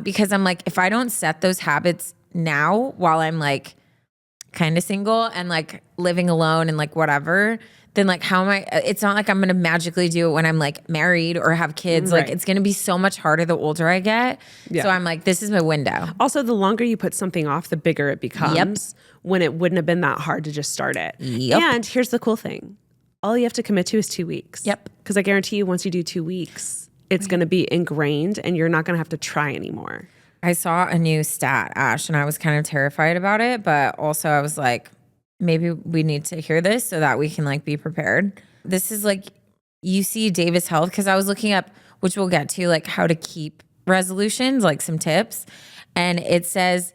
[SPEAKER 2] Because I'm like, if I don't set those habits now while I'm like kind of single and like living alone and like whatever, then like how am I, it's not like I'm going to magically do it when I'm like married or have kids. Like it's going to be so much harder the older I get. So I'm like, this is my window.
[SPEAKER 1] Also, the longer you put something off, the bigger it becomes when it wouldn't have been that hard to just start it. And here's the cool thing. All you have to commit to is 2 weeks. Because I guarantee you once you do 2 weeks, it's going to be ingrained and you're not going to have to try anymore.
[SPEAKER 2] I saw a new stat, Ash, and I was kind of terrified about it, but also I was like, maybe we need to hear this so that we can like be prepared. This is like UC Davis Health, because I was looking up, which we'll get to, like how to keep resolutions, like some tips. And it says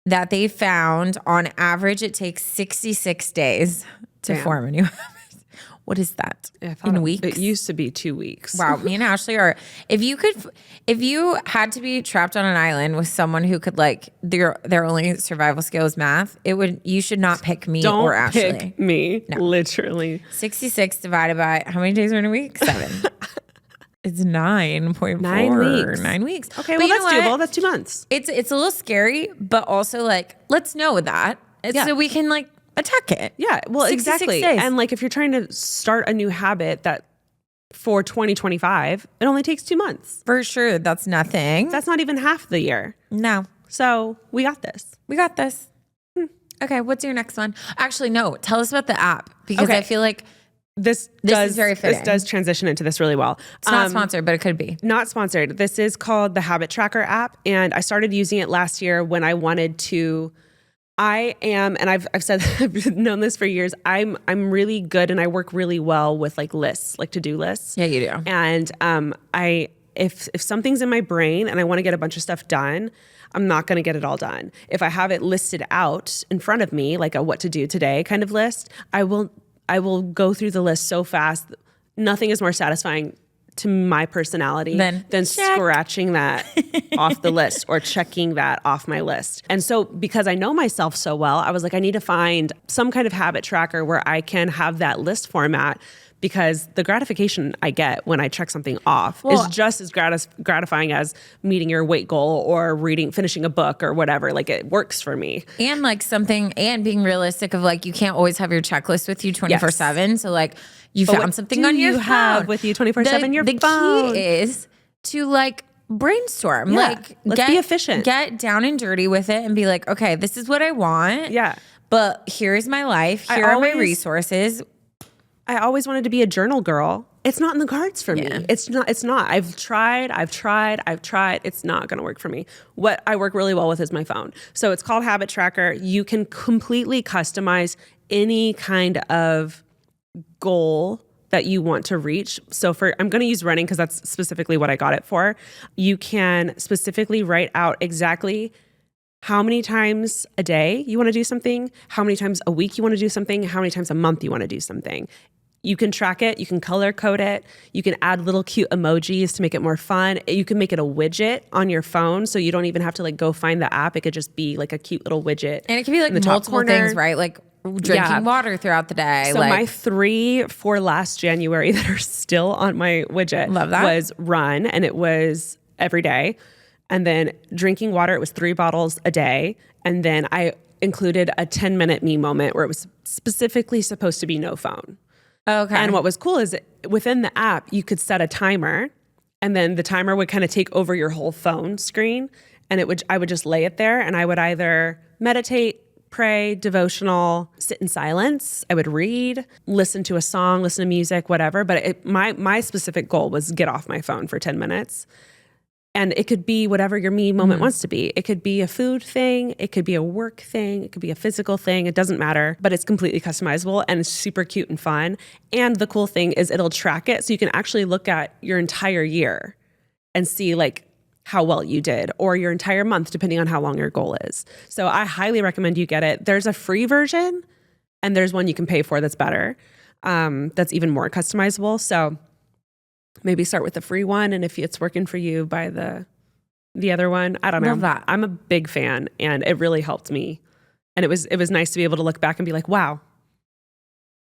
[SPEAKER 2] that they found on average it takes 66 days to form a new habit. What is that?
[SPEAKER 1] In weeks? It used to be 2 weeks.
[SPEAKER 2] Wow. Me and Ashley are, if you had to be trapped on an island with someone who could like, their only survival skill is math, you should not pick me or Ashley.
[SPEAKER 1] Don't pick me. No. Literally.
[SPEAKER 2] 66 divided by, how many days are in a week? 7. It's 9.4.
[SPEAKER 1] 9 weeks.
[SPEAKER 2] 9 weeks.
[SPEAKER 1] Okay, well, that's doable. That's 2 months.
[SPEAKER 2] It's a little scary, but also like, let's know that. So we can like attack it.
[SPEAKER 1] Yeah, well, exactly.
[SPEAKER 2] Days.
[SPEAKER 1] And like if you're trying to start a new habit that for 2025, it only takes 2 months.
[SPEAKER 2] For sure. That's nothing.
[SPEAKER 1] That's not even half the year.
[SPEAKER 2] No.
[SPEAKER 1] So we got this.
[SPEAKER 2] We got this. Okay, what's your next one? Actually, no. Tell us about the app because I feel like
[SPEAKER 1] this is very fitting. This does transition into this really well.
[SPEAKER 2] It's not sponsored, but it could be.
[SPEAKER 1] Not sponsored. This is called the Habit Tracker app, and I started using it last year when I wanted to. And I've said I've known this for years. I'm really good, and I work really well with like lists, like to-do lists.
[SPEAKER 2] Yeah, you do.
[SPEAKER 1] And if something's in my brain and I want to get a bunch of stuff done, I'm not going to get it all done. If I have it listed out in front of me, like a what to do today kind of list, I will go through the list so fast. Nothing is more satisfying to my personality than scratching that off the list or checking that off my list. And so because I know myself so well, I was like, I need to find some kind of habit tracker where I can have that list format, because the gratification I get when I check something off is just as gratifying as meeting your weight goal or finishing a book or whatever. Like it works for me.
[SPEAKER 2] And like and being realistic of like, you can't always have your checklist with you 24/7. So like you found something on your phone.
[SPEAKER 1] Have with you 24/7 your phone.
[SPEAKER 2] The key is to like brainstorm.
[SPEAKER 1] Yeah.
[SPEAKER 2] Like
[SPEAKER 1] let's be efficient.
[SPEAKER 2] Get down and dirty with it and be like, okay, this is what I want.
[SPEAKER 1] Yeah.
[SPEAKER 2] But here's my life. Here are my resources.
[SPEAKER 1] I always wanted to be a journal girl. It's not in the cards for me. It's not. I've tried. It's not going to work for me. What I work really well with is my phone. So it's called Habit Tracker. You can completely customize any kind of goal that you want to reach. So I'm going to use running because that's specifically what I got it for. You can specifically write out exactly how many times a day you want to do something, how many times a week you want to do something, how many times a month you want to do something. You can track it. You can color code it. You can add little cute emojis to make it more fun. You can make it a widget on your phone, so you don't even have to like go find the app. It could just be like a cute little widget.
[SPEAKER 2] And it could be like multiple things, right? Like drinking water throughout the day.
[SPEAKER 1] So my 3 for last January that are still on my widget was run, and it was every day. And then drinking water, it was 3 bottles a day. And then I included a 10-minute me moment where it was specifically supposed to be no phone.
[SPEAKER 2] Okay.
[SPEAKER 1] And what was cool is within the app, you could set a timer, and then the timer would kind of take over your whole phone screen. And I would just lay it there, and I would either meditate, pray, devotional, sit in silence. I would read, listen to a song, listen to music, whatever. But my specific goal was get off my phone for 10 minutes. And it could be whatever your me moment wants to be. It could be a food thing. It could be a work thing. It could be a physical thing. It doesn't matter, but it's completely customizable and it's super cute and fun. And the cool thing is it'll track it. So you can actually look at your entire year and see like how well you did, or your entire month, depending on how long your goal is. So I highly recommend you get it. There's a free version and there's one you can pay for that's better. That's even more customizable. So maybe start with the free one, and if it's working for you, buy the other one. I don't know.
[SPEAKER 2] Love that.
[SPEAKER 1] I'm a big fan, and it really helped me. And it was nice to be able to look back and be like, wow.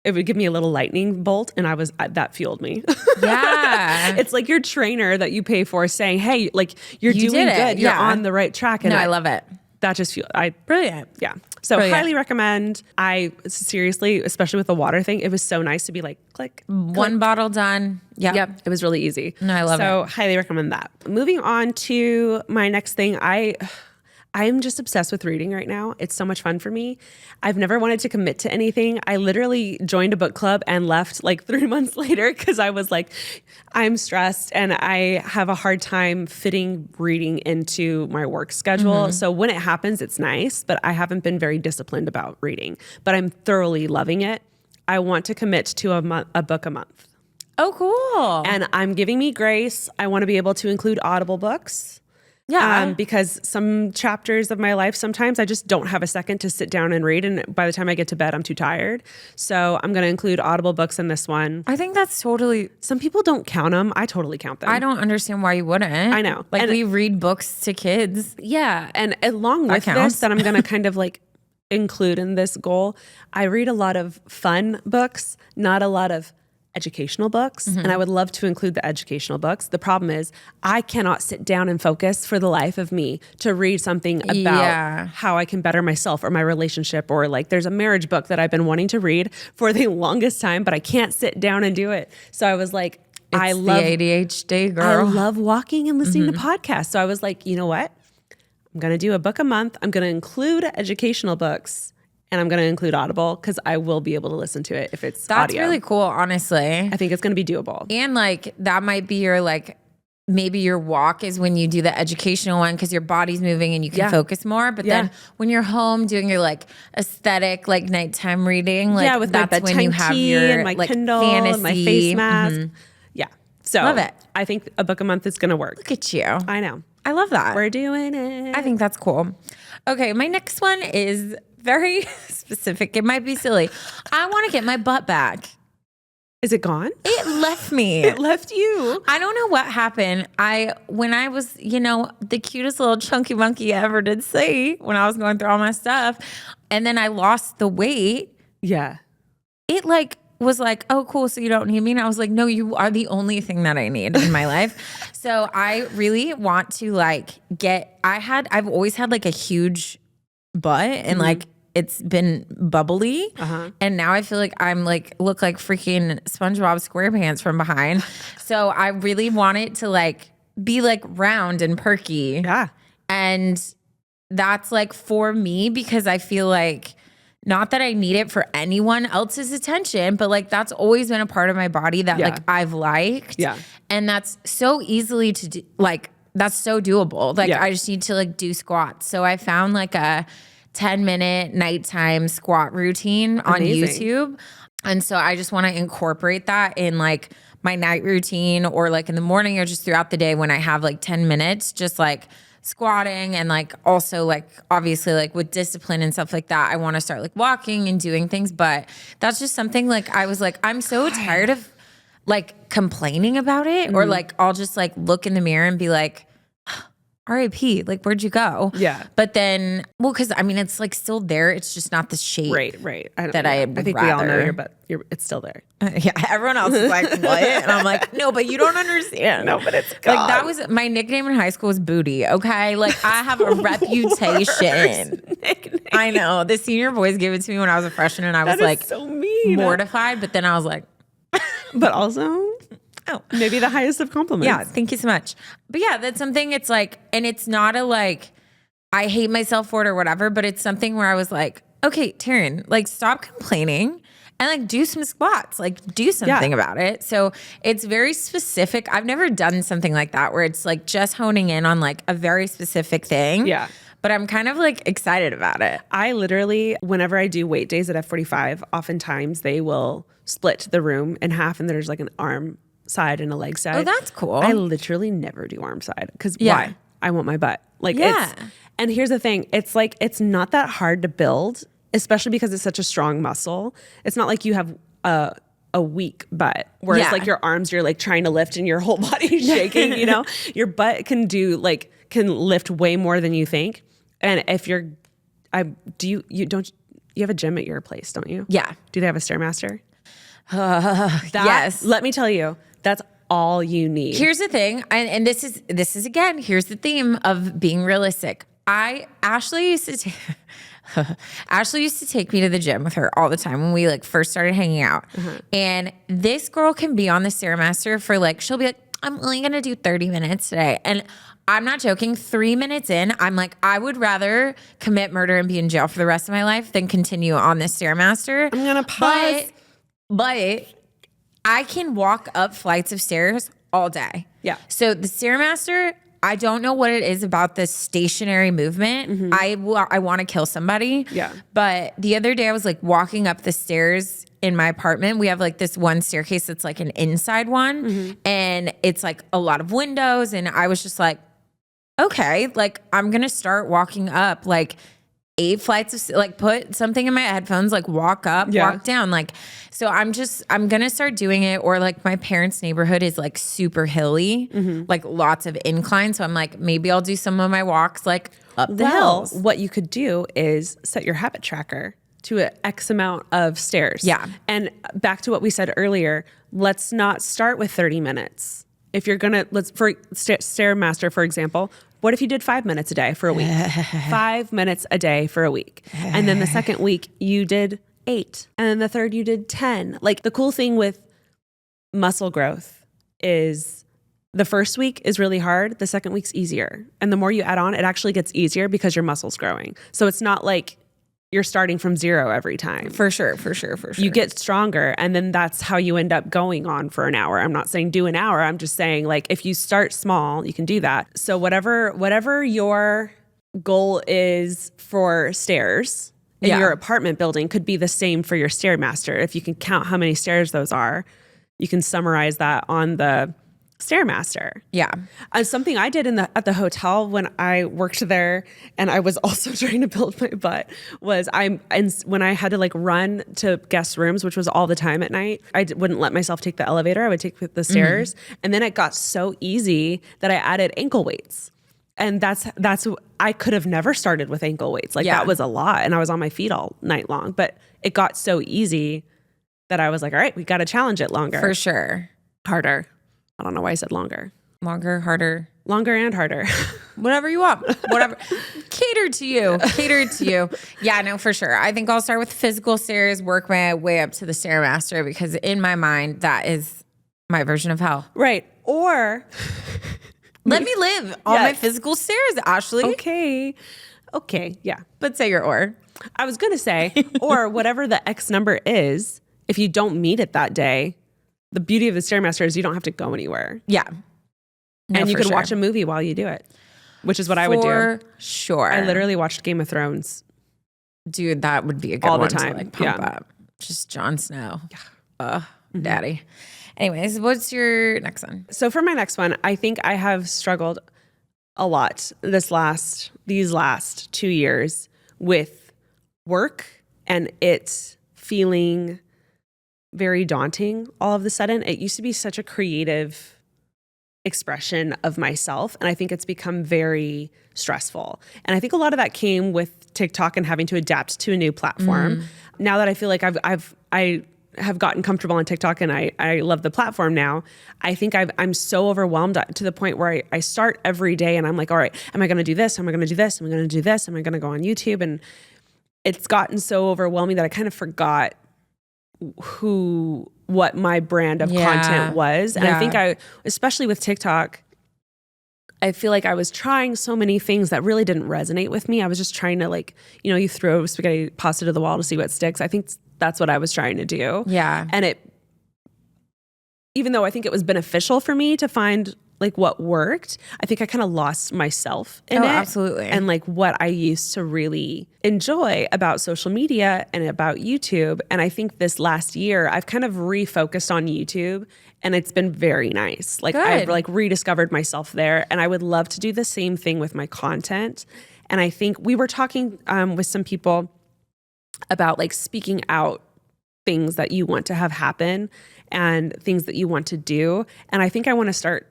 [SPEAKER 1] It would give me a little lightning bolt, and that fueled me.
[SPEAKER 2] Yeah.
[SPEAKER 1] It's like your trainer that you pay for saying, hey, like you're doing good. You're on the right track. And
[SPEAKER 2] I love it.
[SPEAKER 1] That just fueled.
[SPEAKER 2] Brilliant.
[SPEAKER 1] Yeah. So highly recommend. I seriously, especially with the water thing, it was so nice to be like, click.
[SPEAKER 2] One bottle done.
[SPEAKER 1] Yep. It was really easy.
[SPEAKER 2] No, I love it.
[SPEAKER 1] So highly recommend that. Moving on to my next thing. I'm just obsessed with reading right now. It's so much fun for me. I've never wanted to commit to anything. I literally joined a book club and left like 3 months later because I was like, I'm stressed and I have a hard time fitting reading into my work schedule. So when it happens, it's nice, but I haven't been very disciplined about reading. But I'm thoroughly loving it. I want to commit to a book a month.
[SPEAKER 2] Oh, cool.
[SPEAKER 1] And I'm giving me grace. I want to be able to include Audible books.
[SPEAKER 2] Yeah.
[SPEAKER 1] Because some chapters of my life, sometimes I just don't have a second to sit down and read. And by the time I get to bed, I'm too tired. So I'm going to include Audible books in this one.
[SPEAKER 2] I think that's totally...
[SPEAKER 1] Some people don't count them. I totally count them.
[SPEAKER 2] I don't understand why you wouldn't.
[SPEAKER 1] I know.
[SPEAKER 2] Like, we read books to kids.
[SPEAKER 1] Yeah. And along with this, that I'm going to kind of like include in this goal, I read a lot of fun books, not a lot of educational books. And I would love to include the educational books. The problem is I cannot sit down and focus for the life of me to read something about how I can better myself or my relationship, or like there's a marriage book that I've been wanting to read for the longest time, but I can't sit down and do it. So I was like, I love
[SPEAKER 2] the ADHD girl.
[SPEAKER 1] I love walking and listening to podcasts. So I was like, you know what? I'm going to do a book a month. I'm going to include educational books. And I'm going to include Audible because I will be able to listen to it if it's
[SPEAKER 2] That's
[SPEAKER 1] audio.
[SPEAKER 2] really cool, honestly.
[SPEAKER 1] I think it's going to be doable.
[SPEAKER 2] And like that might be your like, maybe your walk is when you do the educational one because your body's moving and you can focus more. But then when you're home doing your like aesthetic, like nighttime reading, like
[SPEAKER 1] with
[SPEAKER 2] that's when you have your
[SPEAKER 1] and my
[SPEAKER 2] like
[SPEAKER 1] Kindle
[SPEAKER 2] fantasy.
[SPEAKER 1] and my face mask. Yeah. So
[SPEAKER 2] love it.
[SPEAKER 1] I think a book a month is going to work.
[SPEAKER 2] Look at you.
[SPEAKER 1] I know.
[SPEAKER 2] I love that.
[SPEAKER 1] We're doing it.
[SPEAKER 2] I think that's cool. Okay, my next one is very specific. It might be silly. I want to get my butt back.
[SPEAKER 1] Is it gone?
[SPEAKER 2] It left me.
[SPEAKER 1] It left you.
[SPEAKER 2] I don't know what happened. When I was, the cutest little chunky monkey I ever did see when I was going through all my stuff, and then I lost the weight.
[SPEAKER 1] Yeah.
[SPEAKER 2] It was like, oh, cool. So you don't need me? And I was like, no, you are the only thing that I need in my life. So I really want to I've always had like a huge butt and like it's been bubbly. And now I feel like I'm like, look like freaking SpongeBob SquarePants from behind. So I really want it to like be like round and perky.
[SPEAKER 1] Yeah.
[SPEAKER 2] And that's like for me because I feel like, not that I need it for anyone else's attention, but like that's always been a part of my body that like I've liked.
[SPEAKER 1] Yeah.
[SPEAKER 2] And that's so easily to do, like that's so doable. Like I just need to like do squats. So I found like a 10-minute nighttime squat routine on YouTube. And so I just want to incorporate that in like my night routine or like in the morning or just throughout the day when I have like 10 minutes, just like squatting and like also like obviously like with discipline and stuff like that, I want to start like walking and doing things. But that's just something like I was like, I'm so tired of like complaining about it or like I'll just like look in the mirror and be like, RIP, like where'd you go?
[SPEAKER 1] Yeah.
[SPEAKER 2] But then, well, because I mean, it's like still there. It's just not the shape.
[SPEAKER 1] Right.
[SPEAKER 2] I think
[SPEAKER 1] we all know your butt. It's still there.
[SPEAKER 2] Yeah. Everyone else is like, what? And I'm like, no, but you don't understand.
[SPEAKER 1] No, but it's gone.
[SPEAKER 2] Like that was my nickname in high school was Booty. Okay. Like I have a reputation. I know. The senior boys gave it to me when I was a freshman and I was like
[SPEAKER 1] so mean.
[SPEAKER 2] Mortified. But then I was like,
[SPEAKER 1] but also, maybe the highest of compliments.
[SPEAKER 2] Yeah, thank you so much. But yeah, that's something it's like, and it's not a like, I hate myself for it or whatever, but it's something where I was like, okay, Taryn, like stop complaining and like do some squats, like do something about it. So it's very specific. I've never done something like that where it's like just honing in on like a very specific thing.
[SPEAKER 1] Yeah.
[SPEAKER 2] But I'm kind of like excited about it.
[SPEAKER 1] I literally, whenever I do weight days at F45, oftentimes they will split the room in half and there's like an arm side and a leg side.
[SPEAKER 2] Oh, that's cool.
[SPEAKER 1] I literally never do arm side because why? I want my butt. Like and here's the thing. It's like, it's not that hard to build, especially because it's such a strong muscle. It's not like you have a weak butt, whereas like your arms, you're like trying to lift and your whole body is shaking, your butt can lift way more than you think. And if you have a gym at your place, don't you?
[SPEAKER 2] Yeah.
[SPEAKER 1] Do they have a Stairmaster?
[SPEAKER 2] Yes.
[SPEAKER 1] Let me tell you, that's all you need.
[SPEAKER 2] Here's the thing, and this is again, here's the theme of being realistic. Ashley used to take me to the gym with her all the time when we like first started hanging out. And this girl can be on the Stairmaster for like, she'll be like, I'm only gonna do 30 minutes today. And I'm not joking, 3 minutes in, I'm like, I would rather commit murder and be in jail for the rest of my life than continue on this Stairmaster.
[SPEAKER 1] I'm gonna pause.
[SPEAKER 2] But I can walk up flights of stairs all day.
[SPEAKER 1] Yeah.
[SPEAKER 2] So the Stairmaster, I don't know what it is about this stationary movement. I want to kill somebody.
[SPEAKER 1] Yeah.
[SPEAKER 2] But the other day I was like walking up the stairs in my apartment. We have like this one staircase that's like an inside one. And it's like a lot of windows. And I was just like, okay, like I'm going to start walking up like 8 flights of, like put something in my headphones, like walk up, walk down. Like, so I'm going to start doing it. Or like my parents' neighborhood is like super hilly, like lots of inclines. So I'm like, maybe I'll do some of my walks like up the hills.
[SPEAKER 1] What you could do is set your habit tracker to an X amount of stairs.
[SPEAKER 2] Yeah.
[SPEAKER 1] And back to what we said earlier, let's not start with 30 minutes. If you're going to, for Stairmaster, for example, what if you did 5 minutes a day for a week? 5 minutes a day for a week. And then the second week you did 8. And then the third you did 10. Like the cool thing with muscle growth is the first week is really hard. The second week's easier. And the more you add on, it actually gets easier because your muscle's growing. So it's not like you're starting from 0 every time.
[SPEAKER 2] For sure.
[SPEAKER 1] You get stronger, and then that's how you end up going on for an hour. I'm not saying do an hour. I'm just saying like if you start small, you can do that. So whatever your goal is for stairs in your apartment building could be the same for your Stairmaster. If you can count how many stairs those are, you can summarize that on the Stairmaster.
[SPEAKER 2] Yeah.
[SPEAKER 1] Something I did at the hotel when I worked there, and I was also trying to build my butt, was when I had to like run to guest rooms, which was all the time at night, I wouldn't let myself take the elevator. I would take the stairs. And then it got so easy that I added ankle weights. And that's I could have never started with ankle weights. Like that was a lot. And I was on my feet all night long, but it got so easy that I was like, all right, we got to challenge it longer.
[SPEAKER 2] For sure.
[SPEAKER 1] Harder. I don't know why I said longer.
[SPEAKER 2] Longer, harder.
[SPEAKER 1] Longer and harder.
[SPEAKER 2] Whatever you want. Whatever. Catered to you. Yeah, no, for sure. I think I'll start with physical stairs, work my way up to the Stairmaster, because in my mind, that is my version of hell.
[SPEAKER 1] Right. Or
[SPEAKER 2] let me live on my physical stairs, Ashley.
[SPEAKER 1] Okay. Yeah.
[SPEAKER 2] But say your or.
[SPEAKER 1] I was going to say, or whatever the X number is, if you don't meet it that day, the beauty of the Stairmaster is you don't have to go anywhere.
[SPEAKER 2] Yeah. No,
[SPEAKER 1] and you can watch a movie while you do it, which is what I would do.
[SPEAKER 2] For sure.
[SPEAKER 1] I literally watched Game of Thrones.
[SPEAKER 2] Dude, that would be a good
[SPEAKER 1] all
[SPEAKER 2] one
[SPEAKER 1] the time.
[SPEAKER 2] To like pump up. Just Jon Snow. Daddy. Anyways, what's your next one?
[SPEAKER 1] So for my next one, I think I have struggled a lot these last 2 years with work and it feeling very daunting all of a sudden. It used to be such a creative expression of myself, and I think it's become very stressful. And I think a lot of that came with TikTok and having to adapt to a new platform. Now that I feel like I have gotten comfortable on TikTok and I love the platform now, I think I'm so overwhelmed to the point where I start every day and I'm like, all right, am I going to do this? Am I going to do this? Am I going to do this? Am I going to go on YouTube? And it's gotten so overwhelming that I kind of forgot what my brand of content was. And I think especially with TikTok, I feel like I was trying so many things that really didn't resonate with me. I was just trying to you throw spaghetti pasta to the wall to see what sticks. I think that's what I was trying to do.
[SPEAKER 2] Yeah.
[SPEAKER 1] And even though I think it was beneficial for me to find what worked, I think I kind of lost myself in it.
[SPEAKER 2] Absolutely.
[SPEAKER 1] And what I used to really enjoy about social media and about YouTube. And I think this last year, I've kind of refocused on YouTube and it's been very nice. I've rediscovered myself there, and I would love to do the same thing with my content. And I think we were talking with some people about speaking out things that you want to have happen and things that you want to do. And I think I want to start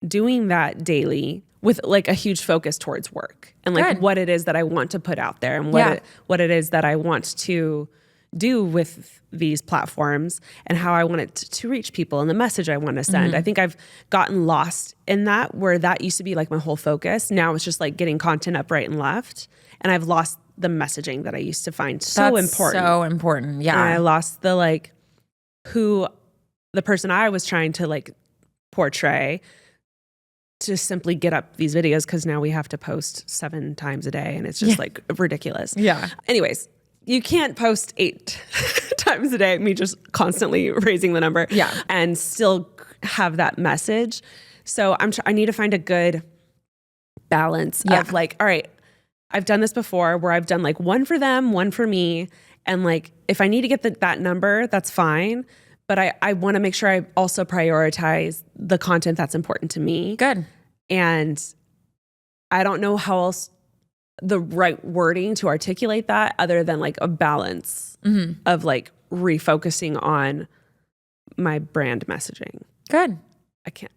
[SPEAKER 1] doing that daily with a huge focus towards work and what it is that I want to put out there and what it is that I want to do with these platforms and how I want it to reach people and the message I want to send. I think I've gotten lost in that, where that used to be my whole focus. Now it's just getting content up right and left. And I've lost the messaging that I used to find so important.
[SPEAKER 2] So important. Yeah.
[SPEAKER 1] And I lost the the person I was trying to portray, to simply get up these videos, because now we have to post 7 times a day and it's just ridiculous.
[SPEAKER 2] Yeah.
[SPEAKER 1] Anyways, you can't post 8 times a day, me just constantly raising the number, and still have that message. So I need to find a good balance of all right, I've done this before where I've done one for them, one for me. And if I need to get that number, that's fine. But I want to make sure I also prioritize the content that's important to me.
[SPEAKER 2] Good.
[SPEAKER 1] And I don't know how else the right wording to articulate that other than like a balance of like refocusing on my brand messaging.
[SPEAKER 2] Good.
[SPEAKER 1] I can't.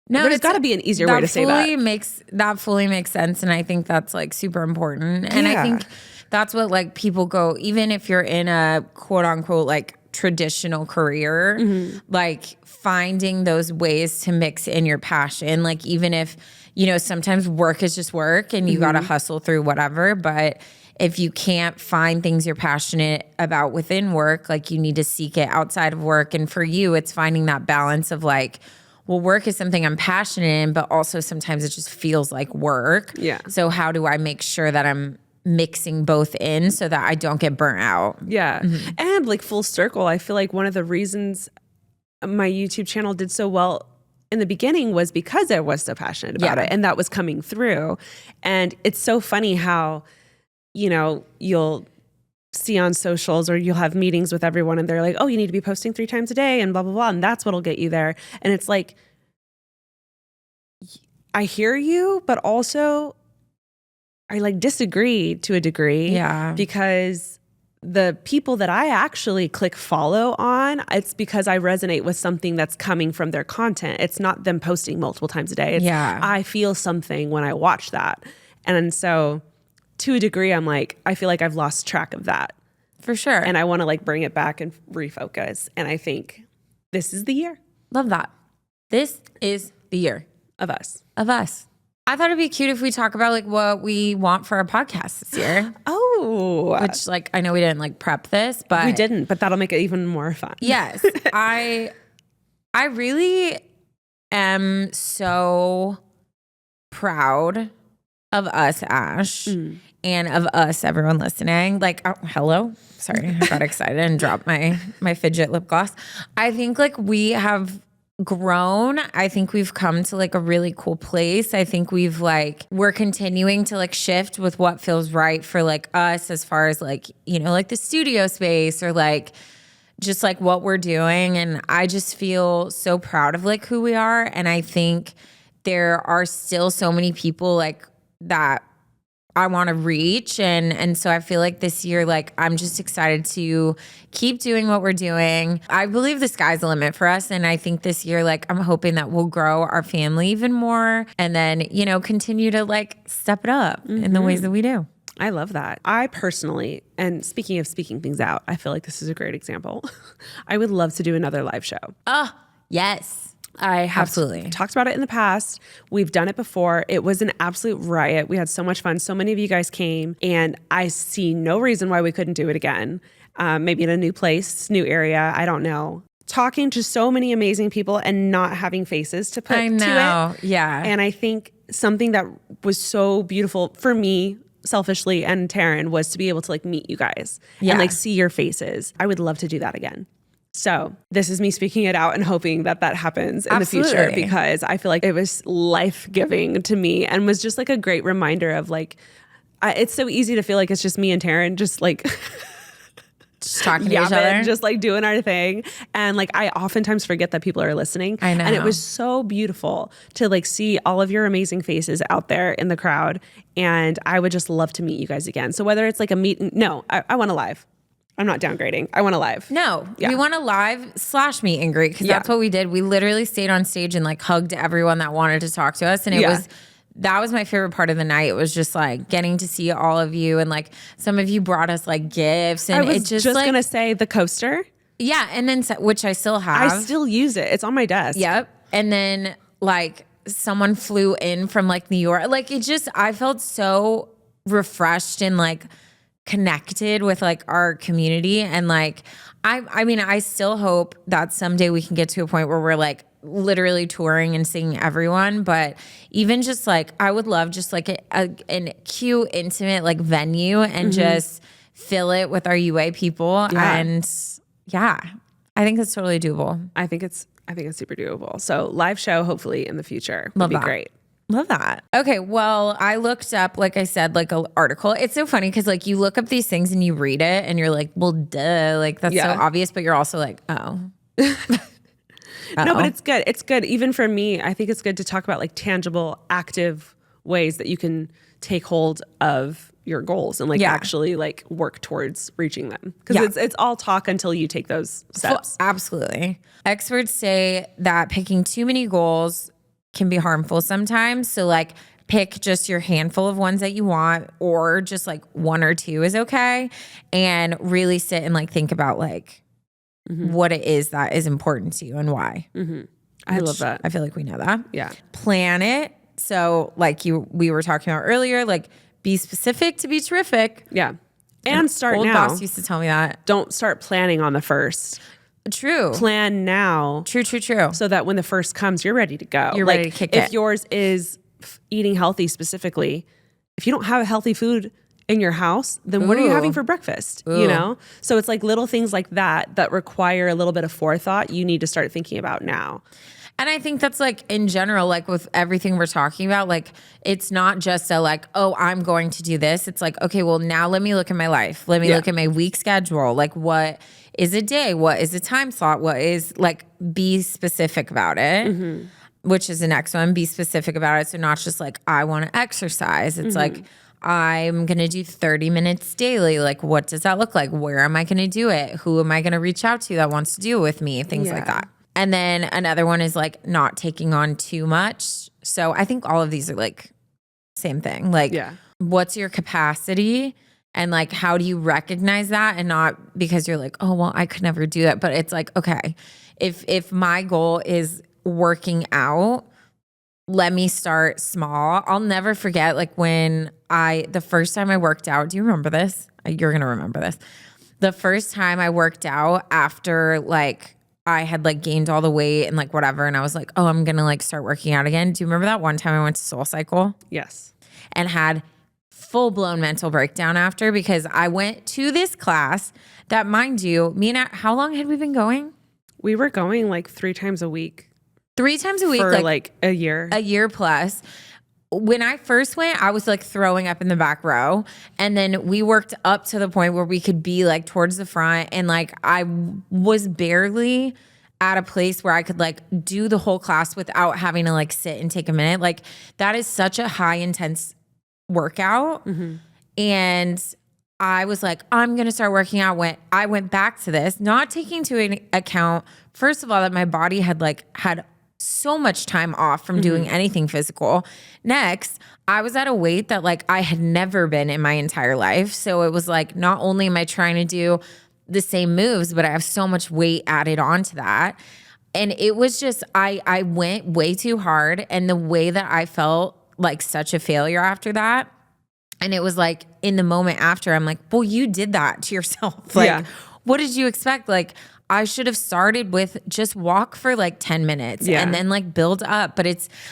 [SPEAKER 2] No,
[SPEAKER 1] there's got to be an easier way to say that.
[SPEAKER 2] That fully makes sense. And I think that's like super important. And I think that's what like people go, even if you're in a quote unquote like traditional career, like finding those ways to mix in your passion. Like even if, you know, sometimes work is just work and you got to hustle through whatever. But if you can't find things you're passionate about within work, like you need to seek it outside of work. And for you, it's finding that balance of like, well, work is something I'm passionate in, but also sometimes it just feels like work.
[SPEAKER 1] Yeah.
[SPEAKER 2] So how do I make sure that I'm mixing both in so that I don't get burnt out?
[SPEAKER 1] Yeah. And like full circle, I feel like one of the reasons my YouTube channel did so well in the beginning was because I was so passionate about it, and that was coming through. And it's so funny how, you know, you'll see on socials or you'll have meetings with everyone and they're like, oh, you need to be posting 3 times a day and blah, blah, blah. And that's what'll get you there. And it's like, I hear you, but also I like disagree to a degree.
[SPEAKER 2] Yeah.
[SPEAKER 1] Because the people that I actually click follow on, it's because I resonate with something that's coming from their content. It's not them posting multiple times a day. It's I feel something when I watch that. And so to a degree, I'm like, I feel like I've lost track of that.
[SPEAKER 2] For sure.
[SPEAKER 1] And I want to like bring it back and refocus. And I think this is the year.
[SPEAKER 2] Love that. This is the year.
[SPEAKER 1] Of us.
[SPEAKER 2] I thought it'd be cute if we talk about like what we want for our podcast this year.
[SPEAKER 1] Oh.
[SPEAKER 2] Which like, I know we didn't like prep this, but.
[SPEAKER 1] We didn't, but that'll make it even more fun.
[SPEAKER 2] Yes. I really am so proud of us, Ash, and of us, everyone listening. Like, oh, hello. Sorry, I got excited and dropped my fidget lip gloss. I think like we have grown. I think we've come to like a really cool place. I think we're continuing to like shift with what feels right for like us as far as like, you know, like the studio space or like just like what we're doing. And I just feel so proud of like who we are. And I think there are still so many people like that I want to reach. And so I feel like this year, like I'm just excited to keep doing what we're doing. I believe the sky's the limit for us. And I think this year, like I'm hoping that we'll grow our family even more and then, you know, continue to like step it up in the ways that we do.
[SPEAKER 1] I love that. I personally, and speaking of speaking things out, I feel like this is a great example. I would love to do another live show.
[SPEAKER 2] Oh, yes.
[SPEAKER 1] I have
[SPEAKER 2] Absolutely
[SPEAKER 1] talked about it in the past. We've done it before. It was an absolute riot. We had so much fun. So many of you guys came, and I see no reason why we couldn't do it again. Maybe in a new place, new area. I don't know. Talking to so many amazing people and not having faces to put to it.
[SPEAKER 2] Yeah.
[SPEAKER 1] And I think something that was so beautiful for me, selfishly, and Taryn, was to be able to like meet you guys and like see your faces. I would love to do that again. So this is me speaking it out and hoping that that happens in the future, because I feel like it was life-giving to me and was just like a great reminder of like, it's so easy to feel like it's just me and Taryn just like
[SPEAKER 2] just talking to each other,
[SPEAKER 1] just like doing our thing. And like, I oftentimes forget that people are listening.
[SPEAKER 2] I know.
[SPEAKER 1] And it was so beautiful to like see all of your amazing faces out there in the crowd. And I would just love to meet you guys again. So whether it's like a meet, I want a live. I'm not downgrading. I want a live.
[SPEAKER 2] No, we want a live / meet and greet, because that's what we did. We literally stayed on stage and like hugged everyone that wanted to talk to us. And that was my favorite part of the night. It was just like getting to see all of you. And like some of you brought us like gifts. And
[SPEAKER 1] I was just like, going to say the coaster.
[SPEAKER 2] Yeah. And then, which I still have.
[SPEAKER 1] I still use it. It's on my desk.
[SPEAKER 2] Yep. And then like someone flew in from like New York. Like it just, I felt so refreshed and like connected with like our community. And like I mean I still hope that someday we can get to a point where we're like literally touring and seeing everyone, but even just like I would love just like a cute intimate like venue and just fill it with our UA people. And I think that's totally doable.
[SPEAKER 1] I think it's super doable. So live show hopefully in the future would be great.
[SPEAKER 2] Love that. Okay, well, I looked up, like I said, like an article. It's so funny because like you look up these things and you read it and you're like, well, duh, like that's so obvious, but you're also like, oh.
[SPEAKER 1] No, but it's good. It's good. Even for me, I think it's good to talk about like tangible, active ways that you can take hold of your goals and like actually like work towards reaching them. Because it's all talk until you take those steps.
[SPEAKER 2] Absolutely. Experts say that picking too many goals can be harmful sometimes. So like pick just your handful of ones that you want, or just like one or two is okay. And really sit and like think about like what it is that is important to you and why.
[SPEAKER 1] I love that.
[SPEAKER 2] I feel like we know that.
[SPEAKER 1] Yeah.
[SPEAKER 2] Plan it. So like we were talking about earlier, like be specific to be terrific.
[SPEAKER 1] Yeah. And start
[SPEAKER 2] old
[SPEAKER 1] now.
[SPEAKER 2] boss used to tell me that.
[SPEAKER 1] Don't start planning on the first.
[SPEAKER 2] True.
[SPEAKER 1] Plan now.
[SPEAKER 2] True.
[SPEAKER 1] So that when the first comes, you're ready to go.
[SPEAKER 2] You're ready to kick
[SPEAKER 1] if
[SPEAKER 2] it.
[SPEAKER 1] If yours is eating healthy specifically, if you don't have healthy food in your house, then what are you having for breakfast? You know? So it's like little things like that require a little bit of forethought you need to start thinking about now.
[SPEAKER 2] And I think that's like in general, like with everything we're talking about, like it's not just a like, oh, I'm going to do this. It's like, okay, well now let me look at my life. Let me look at my week schedule. Like what is a day? What is a time slot? What is like, be specific about it, which is the next one. Be specific about it. So not just like, I want to exercise. It's like, I'm going to do 30 minutes daily. Like, what does that look like? Where am I going to do it? Who am I going to reach out to that wants to do it with me? Things like that. And then another one is like not taking on too much. So I think all of these are like same thing. Like what's your capacity and like how do you recognize that, and not because you're like, oh, well, I could never do that. But it's like, okay, if my goal is working out, let me start small. I'll never forget like when the first time I worked out, do you remember this? You're going to remember this. The first time I worked out after like I had like gained all the weight and like whatever. And I was like, oh, I'm going to like start working out again. Do you remember that one time I went to SoulCycle?
[SPEAKER 1] Yes.
[SPEAKER 2] And had full blown mental breakdown after, because I went to this class that, mind you, how long had we been going?
[SPEAKER 1] We were going like 3 times a week.
[SPEAKER 2] 3 times a week.
[SPEAKER 1] For like a year.
[SPEAKER 2] A year plus. When I first went, I was like throwing up in the back row. And then we worked up to the point where we could be like towards the front. And like I was barely at a place where I could like do the whole class without having to like sit and take a minute. Like that is such a high intense workout. And I was like, I'm going to start working out. I went back to this, not taking into account, first of all, that my body had so much time off from doing anything physical. Next, I was at a weight that like I had never been in my entire life. So it was like, not only am I trying to do the same moves, but I have so much weight added onto that. And it was just, I went way too hard. And the way that I felt like such a failure after that. And it was like in the moment after, I'm like, well, you did that to yourself. Like, what did you expect? Like, I should have started with just walk for like 10 minutes and then like build up. But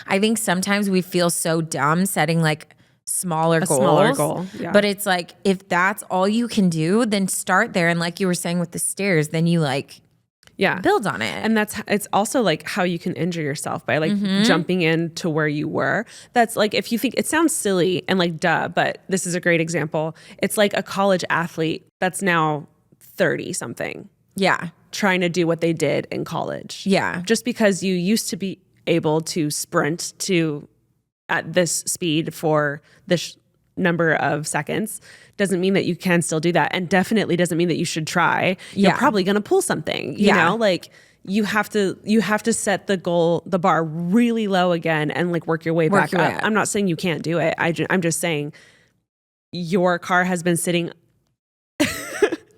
[SPEAKER 2] I think sometimes we feel so dumb setting like smaller goals.
[SPEAKER 1] Smaller goal. Yeah.
[SPEAKER 2] But it's like, if that's all you can do, then start there. And like you were saying with the stairs, then you like build on it.
[SPEAKER 1] And it's also like how you can injure yourself by like jumping into where you were. That's like, if you think it sounds silly and like duh, but this is a great example. It's like a college athlete that's now 30 something.
[SPEAKER 2] Yeah.
[SPEAKER 1] Trying to do what they did in college.
[SPEAKER 2] Yeah.
[SPEAKER 1] Just because you used to be able to sprint at this speed for this number of seconds doesn't mean that you can still do that, and definitely doesn't mean that you should try. You're probably going to pull something, you know, like you have to set the bar really low again and like work your way back up. I'm not saying you can't do it. I'm just saying your car has been sitting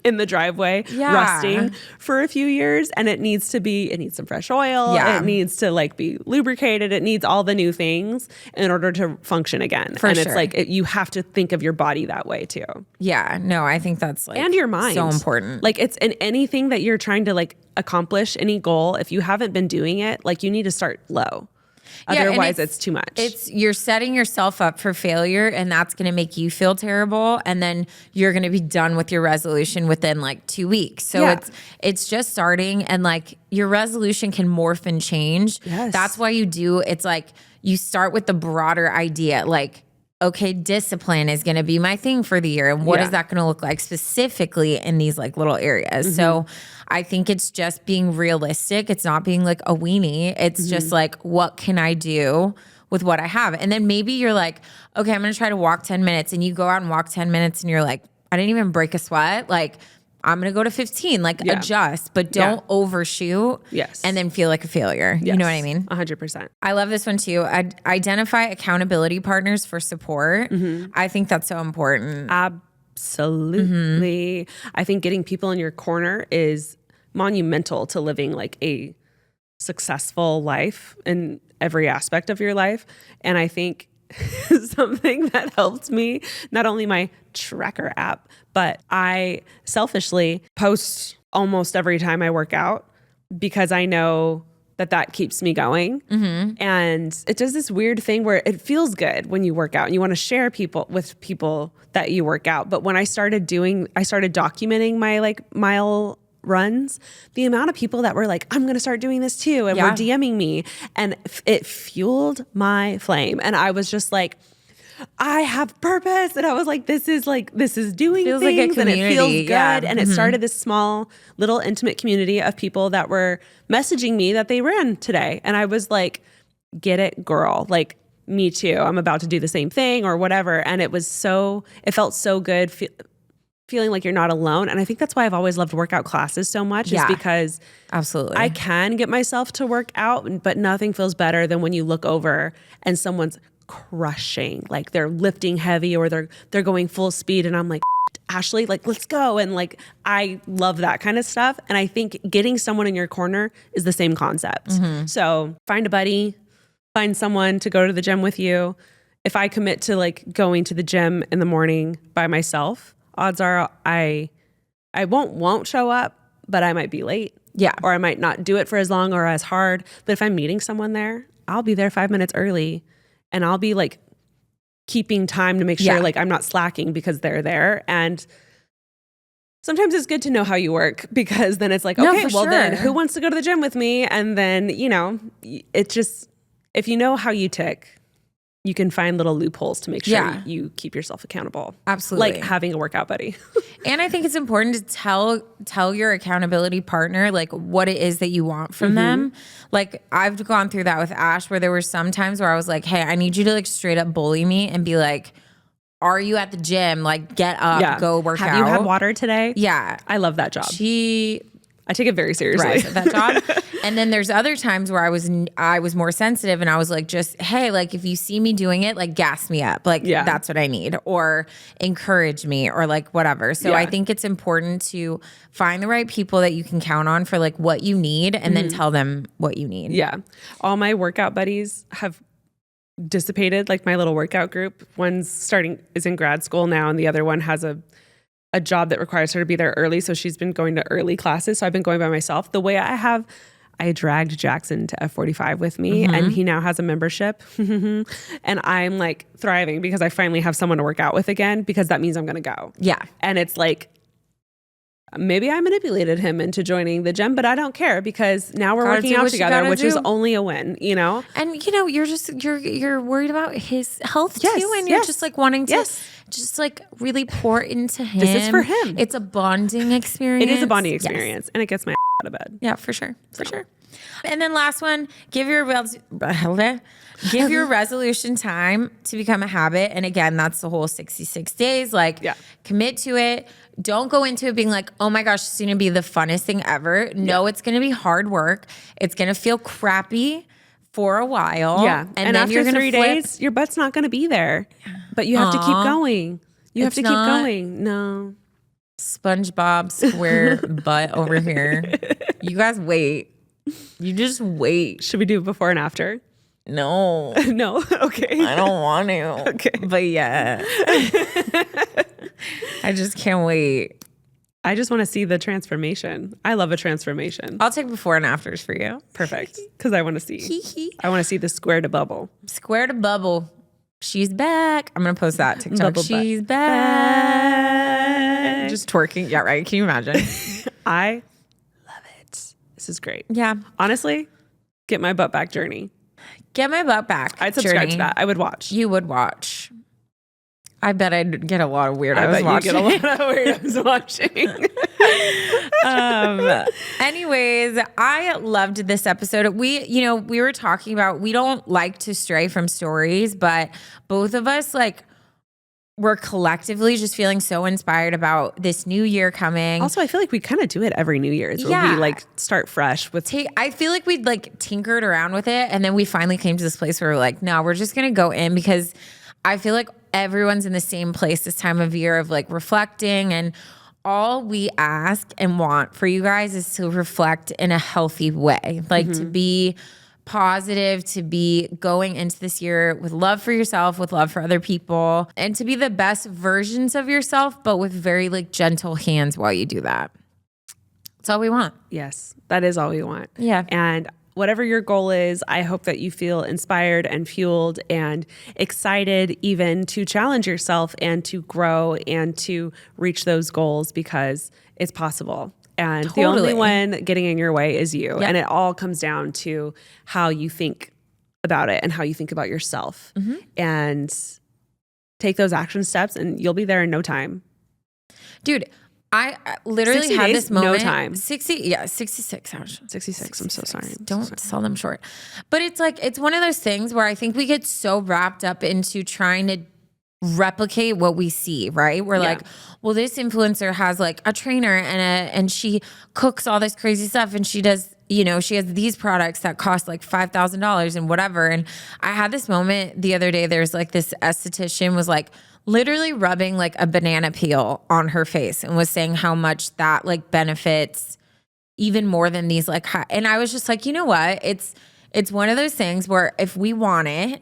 [SPEAKER 1] in the driveway rusting for a few years, and it needs some fresh oil. It needs to like be lubricated. It needs all the new things in order to function again. It's like you have to think of your body that way too.
[SPEAKER 2] Yeah, no, I think that's like,
[SPEAKER 1] and your mind,
[SPEAKER 2] so important.
[SPEAKER 1] Like it's in anything that you're trying to like accomplish, any goal, if you haven't been doing it, like you need to start low. Otherwise it's too much.
[SPEAKER 2] You're setting yourself up for failure, and that's going to make you feel terrible. And then you're going to be done with your resolution within like 2 weeks. So it's just starting, and like your resolution can morph and change.
[SPEAKER 1] Yes.
[SPEAKER 2] That's why it's like you start with the broader idea, like, okay, discipline is going to be my thing for the year. And what is that going to look like specifically in these like little areas? So I think it's just being realistic. It's not being like a weenie. It's just like, what can I do with what I have. And then maybe you're like, okay, I'm going to try to walk 10 minutes, and you go out and walk 10 minutes and you're like, I didn't even break a sweat. Like, I'm going to go to 15, like adjust, but don't overshoot and then feel like a failure. You know what I mean?
[SPEAKER 1] 100%.
[SPEAKER 2] I love this one too. Identify accountability partners for support. I think that's so important.
[SPEAKER 1] Absolutely. I think getting people in your corner is monumental to living like a successful life in every aspect of your life. And I think something that helped me, not only my tracker app, but I selfishly post almost every time I work out because I know that keeps me going. And it does this weird thing where it feels good when you work out and you want to share with people that you work out. But when I started documenting my like mile runs, the amount of people that were like, I'm going to start doing this too. And were DMing me, and it fueled my flame. And I was just like, I have purpose. And I was like, this is doing
[SPEAKER 2] feels
[SPEAKER 1] things,
[SPEAKER 2] like a community.
[SPEAKER 1] And it feels good. And it started this small little intimate community of people that were messaging me that they ran today. And I was like, get it, girl. Like, me too. I'm about to do the same thing or whatever. And it felt so good feeling like you're not alone. And I think that's why I've always loved workout classes so much, is because
[SPEAKER 2] absolutely
[SPEAKER 1] I can get myself to work out, but nothing feels better than when you look over and someone's crushing, like they're lifting heavy or they're going full speed. And I'm like, Ashley, like, let's go. And like, I love that kind of stuff. And I think getting someone in your corner is the same concept. So find a buddy, find someone to go to the gym with you. If I commit to like going to the gym in the morning by myself, odds are I won't show up, but I might be late.
[SPEAKER 2] Yeah.
[SPEAKER 1] Or I might not do it for as long or as hard. But if I'm meeting someone there, I'll be there 5 minutes early, and I'll be like keeping time to make sure like I'm not slacking because they're there. And sometimes it's good to know how you work, because then it's like, okay, well then who wants to go to the gym with me? And then, it just, if you know how you tick, you can find little loopholes to make sure you keep yourself accountable.
[SPEAKER 2] Absolutely.
[SPEAKER 1] Like having a workout buddy.
[SPEAKER 2] And I think it's important to tell your accountability partner like what it is that you want from them. Like, I've gone through that with Ash, where there were some times where I was like, hey, I need you to like straight up bully me and be like, are you at the gym? Like, get up, go work out.
[SPEAKER 1] Have you had water today?
[SPEAKER 2] Yeah.
[SPEAKER 1] I love that job. I take it very seriously.
[SPEAKER 2] Right, that job. And then there's other times where I was more sensitive, and I was like, just, hey, like, if you see me doing it, like, gas me up. Like, that's what I need, or encourage me, or like whatever. So I think it's important to find the right people that you can count on for like what you need, and then tell them what you need.
[SPEAKER 1] Yeah. All my workout buddies have dissipated, like my little workout group. One's is in grad school now, and the other one has a job that requires her to be there early. So she's been going to early classes. So I've been going by myself. The way I dragged Jackson to F45 with me, and he now has a membership. And I'm like thriving because I finally have someone to work out with again, because that means I'm going to go.
[SPEAKER 2] Yeah.
[SPEAKER 1] And it's like, maybe I manipulated him into joining the gym, but I don't care, because now we're working out together, which is only a win,
[SPEAKER 2] And you're worried about his health too, and you're just like wanting to just like really pour into him.
[SPEAKER 1] This is for him.
[SPEAKER 2] It's a bonding experience.
[SPEAKER 1] It is a bonding experience, and it gets my out of bed.
[SPEAKER 2] Yeah, for sure. And then last one, give your resolution time to become a habit. And again, that's the whole 66 days. Like, commit to it. Don't go into it being like, oh my gosh, it's going to be the funnest thing ever. No, it's going to be hard work. It's going to feel crappy for a while.
[SPEAKER 1] Yeah. And then after 3 days, your butt's not going to be there. But you have to keep going. You have to keep going. No.
[SPEAKER 2] SpongeBob square butt over here. You guys wait. You just wait.
[SPEAKER 1] Should we do before and after?
[SPEAKER 2] No.
[SPEAKER 1] No? Okay.
[SPEAKER 2] I don't want to.
[SPEAKER 1] Okay.
[SPEAKER 2] But yeah. I just can't wait.
[SPEAKER 1] I just want to see the transformation. I love a transformation.
[SPEAKER 2] I'll take before and afters for you.
[SPEAKER 1] Perfect. Because I want to see. I want to see the square to bubble.
[SPEAKER 2] Square to bubble. She's back. I'm going to post that TikTok.
[SPEAKER 1] Bubble
[SPEAKER 2] She's back. Just twerking. Yeah, right. Can you imagine?
[SPEAKER 1] I love it. This is great.
[SPEAKER 2] Yeah.
[SPEAKER 1] Honestly, get my butt back journey.
[SPEAKER 2] Get my butt back.
[SPEAKER 1] I'd subscribe to that. I would watch.
[SPEAKER 2] You would watch. I bet I'd get a lot of weirdos watching.
[SPEAKER 1] You get a lot of weirdos watching.
[SPEAKER 2] Anyways, I loved this episode. We were talking about, we don't like to stray from stories, but both of us we're collectively just feeling so inspired about this new year coming.
[SPEAKER 1] Also, I feel like we kind of do it every New Year's where we start fresh with.
[SPEAKER 2] I feel like we'd tinkered around with it, and then we finally came to this place where we're like, no, we're just gonna go in, because I feel like everyone's in the same place this time of year of reflecting, and all we ask and want for you guys is to reflect in a healthy way, to be positive, to be going into this year with love for yourself, with love for other people, and to be the best versions of yourself, but with very gentle hands while you do that. That's all we want.
[SPEAKER 1] Yes, that is all we want.
[SPEAKER 2] Yeah.
[SPEAKER 1] And whatever your goal is, I hope that you feel inspired and fueled and excited even to challenge yourself and to grow and to reach those goals, because it's possible. And the only one getting in your way is you. Yep. And it all comes down to how you think about it and how you think about yourself. Mm-hmm. And take those action steps and you'll be there in no time.
[SPEAKER 2] Dude, I literally had this moment.
[SPEAKER 1] No time.
[SPEAKER 2] 66 hours.
[SPEAKER 1] 66. I'm so sorry.
[SPEAKER 2] Don't sell them short. But it's one of those things where I think we get so wrapped up into trying to replicate what we see, right? We're like, well, this influencer has a trainer and she cooks all this crazy stuff, and she does, she has these products that cost $5,000 and whatever. And I had this moment the other day. There's this esthetician was literally rubbing a banana peel on her face and was saying how much that benefits even more than these high. And I was just you know what? It's one of those things where if we want it,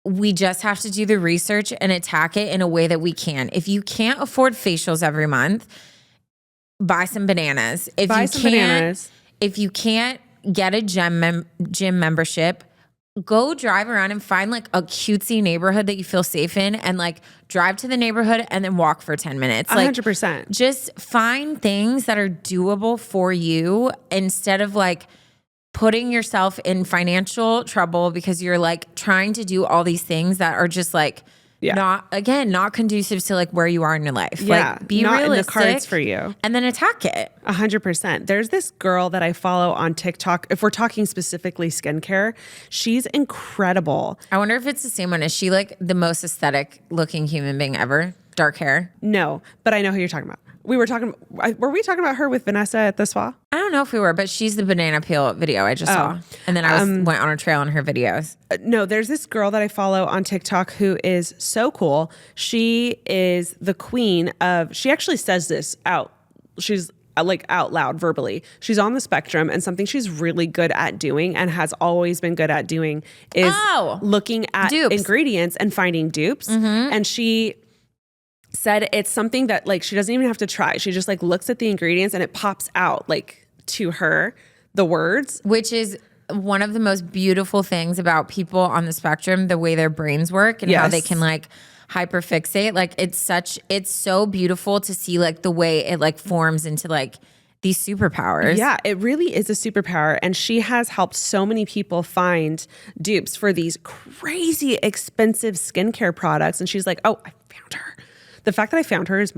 [SPEAKER 2] we just have to do the research and attack it in a way that we can. If you can't afford facials every month, buy some bananas. If you can't get a gym membership, go drive around and find a cutesy neighborhood that you feel safe in, and drive to the neighborhood and then walk for 10 minutes.
[SPEAKER 1] 100%.
[SPEAKER 2] Just find things that are doable for you instead of putting yourself in financial trouble because you're trying to do all these things that are just not conducive to where you are in your life.
[SPEAKER 1] Yeah,
[SPEAKER 2] be
[SPEAKER 1] not
[SPEAKER 2] realistic
[SPEAKER 1] in the cards for you,
[SPEAKER 2] and then attack it.
[SPEAKER 1] 100%. There's this girl that I follow on TikTok. If we're talking specifically skincare, she's incredible.
[SPEAKER 2] I wonder if it's the same one. Is she the most aesthetic looking human being ever? Dark hair?
[SPEAKER 1] No, but I know who you're talking about. Were we talking about her with Vanessa at the spa?
[SPEAKER 2] I don't know if we were, but she's the banana peel video I just saw. And then I went on a trail in her videos.
[SPEAKER 1] No, there's this girl that I follow on TikTok who is so cool. She is the queen of, she actually says this out. She's out loud verbally. She's on the spectrum, and something she's really good at doing and has always been good at doing is looking at ingredients and finding dupes. Mm-hmm. And she said it's something that she doesn't even have to try. She just looks at the ingredients and it pops out to her, the words.
[SPEAKER 2] Which is one of the most beautiful things about people on the spectrum, the way their brains work and how they can hyperfixate. It's so beautiful to see the way it forms into these superpowers.
[SPEAKER 1] Yeah, it really is a superpower. And she has helped so many people find dupes for these crazy expensive skincare products. And she's like, oh, I found her. The fact that I found her is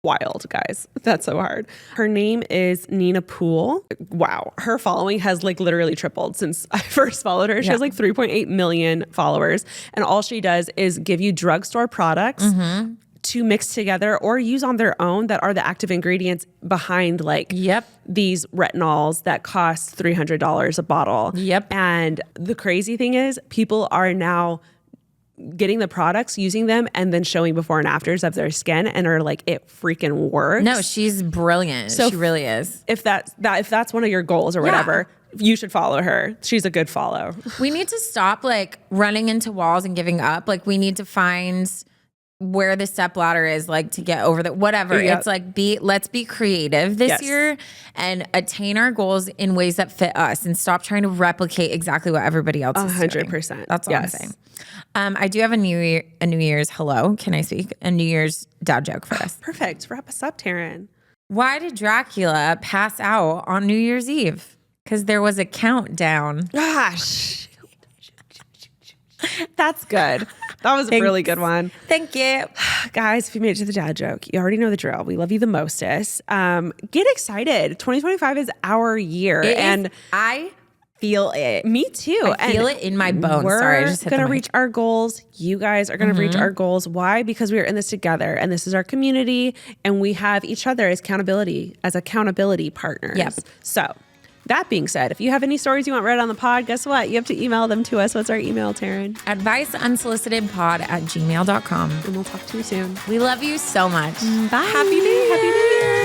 [SPEAKER 1] wild, guys. That's so hard. Her name is Nina Poole. Wow. Her following has literally tripled since I first followed her. She has 3.8 million followers. And all she does is give you drugstore products to mix together or use on their own that are the active ingredients behind these retinols that cost $300 a bottle.
[SPEAKER 2] Yep.
[SPEAKER 1] And the crazy thing is people are now getting the products, using them, and then showing before and afters of their skin, and are it freaking works.
[SPEAKER 2] No, she's brilliant. So she really is.
[SPEAKER 1] If that's one of your goals or whatever, you should follow her. She's a good follow.
[SPEAKER 2] We need to stop running into walls and giving up. We need to find where the step ladder is to get over the whatever. Yep. It's let's be creative this year and attain our goals in ways that fit us, and stop trying to replicate exactly what everybody else is doing.
[SPEAKER 1] 100%.
[SPEAKER 2] That's all I'm saying. I do have a New Year's hello. Can I speak? A New Year's dad joke for us.
[SPEAKER 1] Perfect. Wrap us up, Taryn.
[SPEAKER 2] Why did Dracula pass out on New Year's Eve? Because there was a countdown.
[SPEAKER 1] Gosh. That's good. That was a really good one.
[SPEAKER 2] Thank you.
[SPEAKER 1] Guys, if you made it to the dad joke, you already know the drill. We love you the mostest. Get excited. 2025 is our year.
[SPEAKER 2] I feel it.
[SPEAKER 1] Me too.
[SPEAKER 2] I feel it in my bones. Sorry, I just hit
[SPEAKER 1] going to reach our goals. You guys are going to reach our goals. Why? Because we are in this together, and this is our community, and we have each other as accountability partners.
[SPEAKER 2] Yep.
[SPEAKER 1] So that being said, if you have any stories you want read on the pod, guess what? You have to email them to us. What's our email, Taryn?
[SPEAKER 2] adviceunsolicitedpod@gmail.com.
[SPEAKER 1] And we'll talk to you soon.
[SPEAKER 2] We love you so much.
[SPEAKER 1] Bye.
[SPEAKER 2] Happy New Year.
[SPEAKER 1] Happy New Year.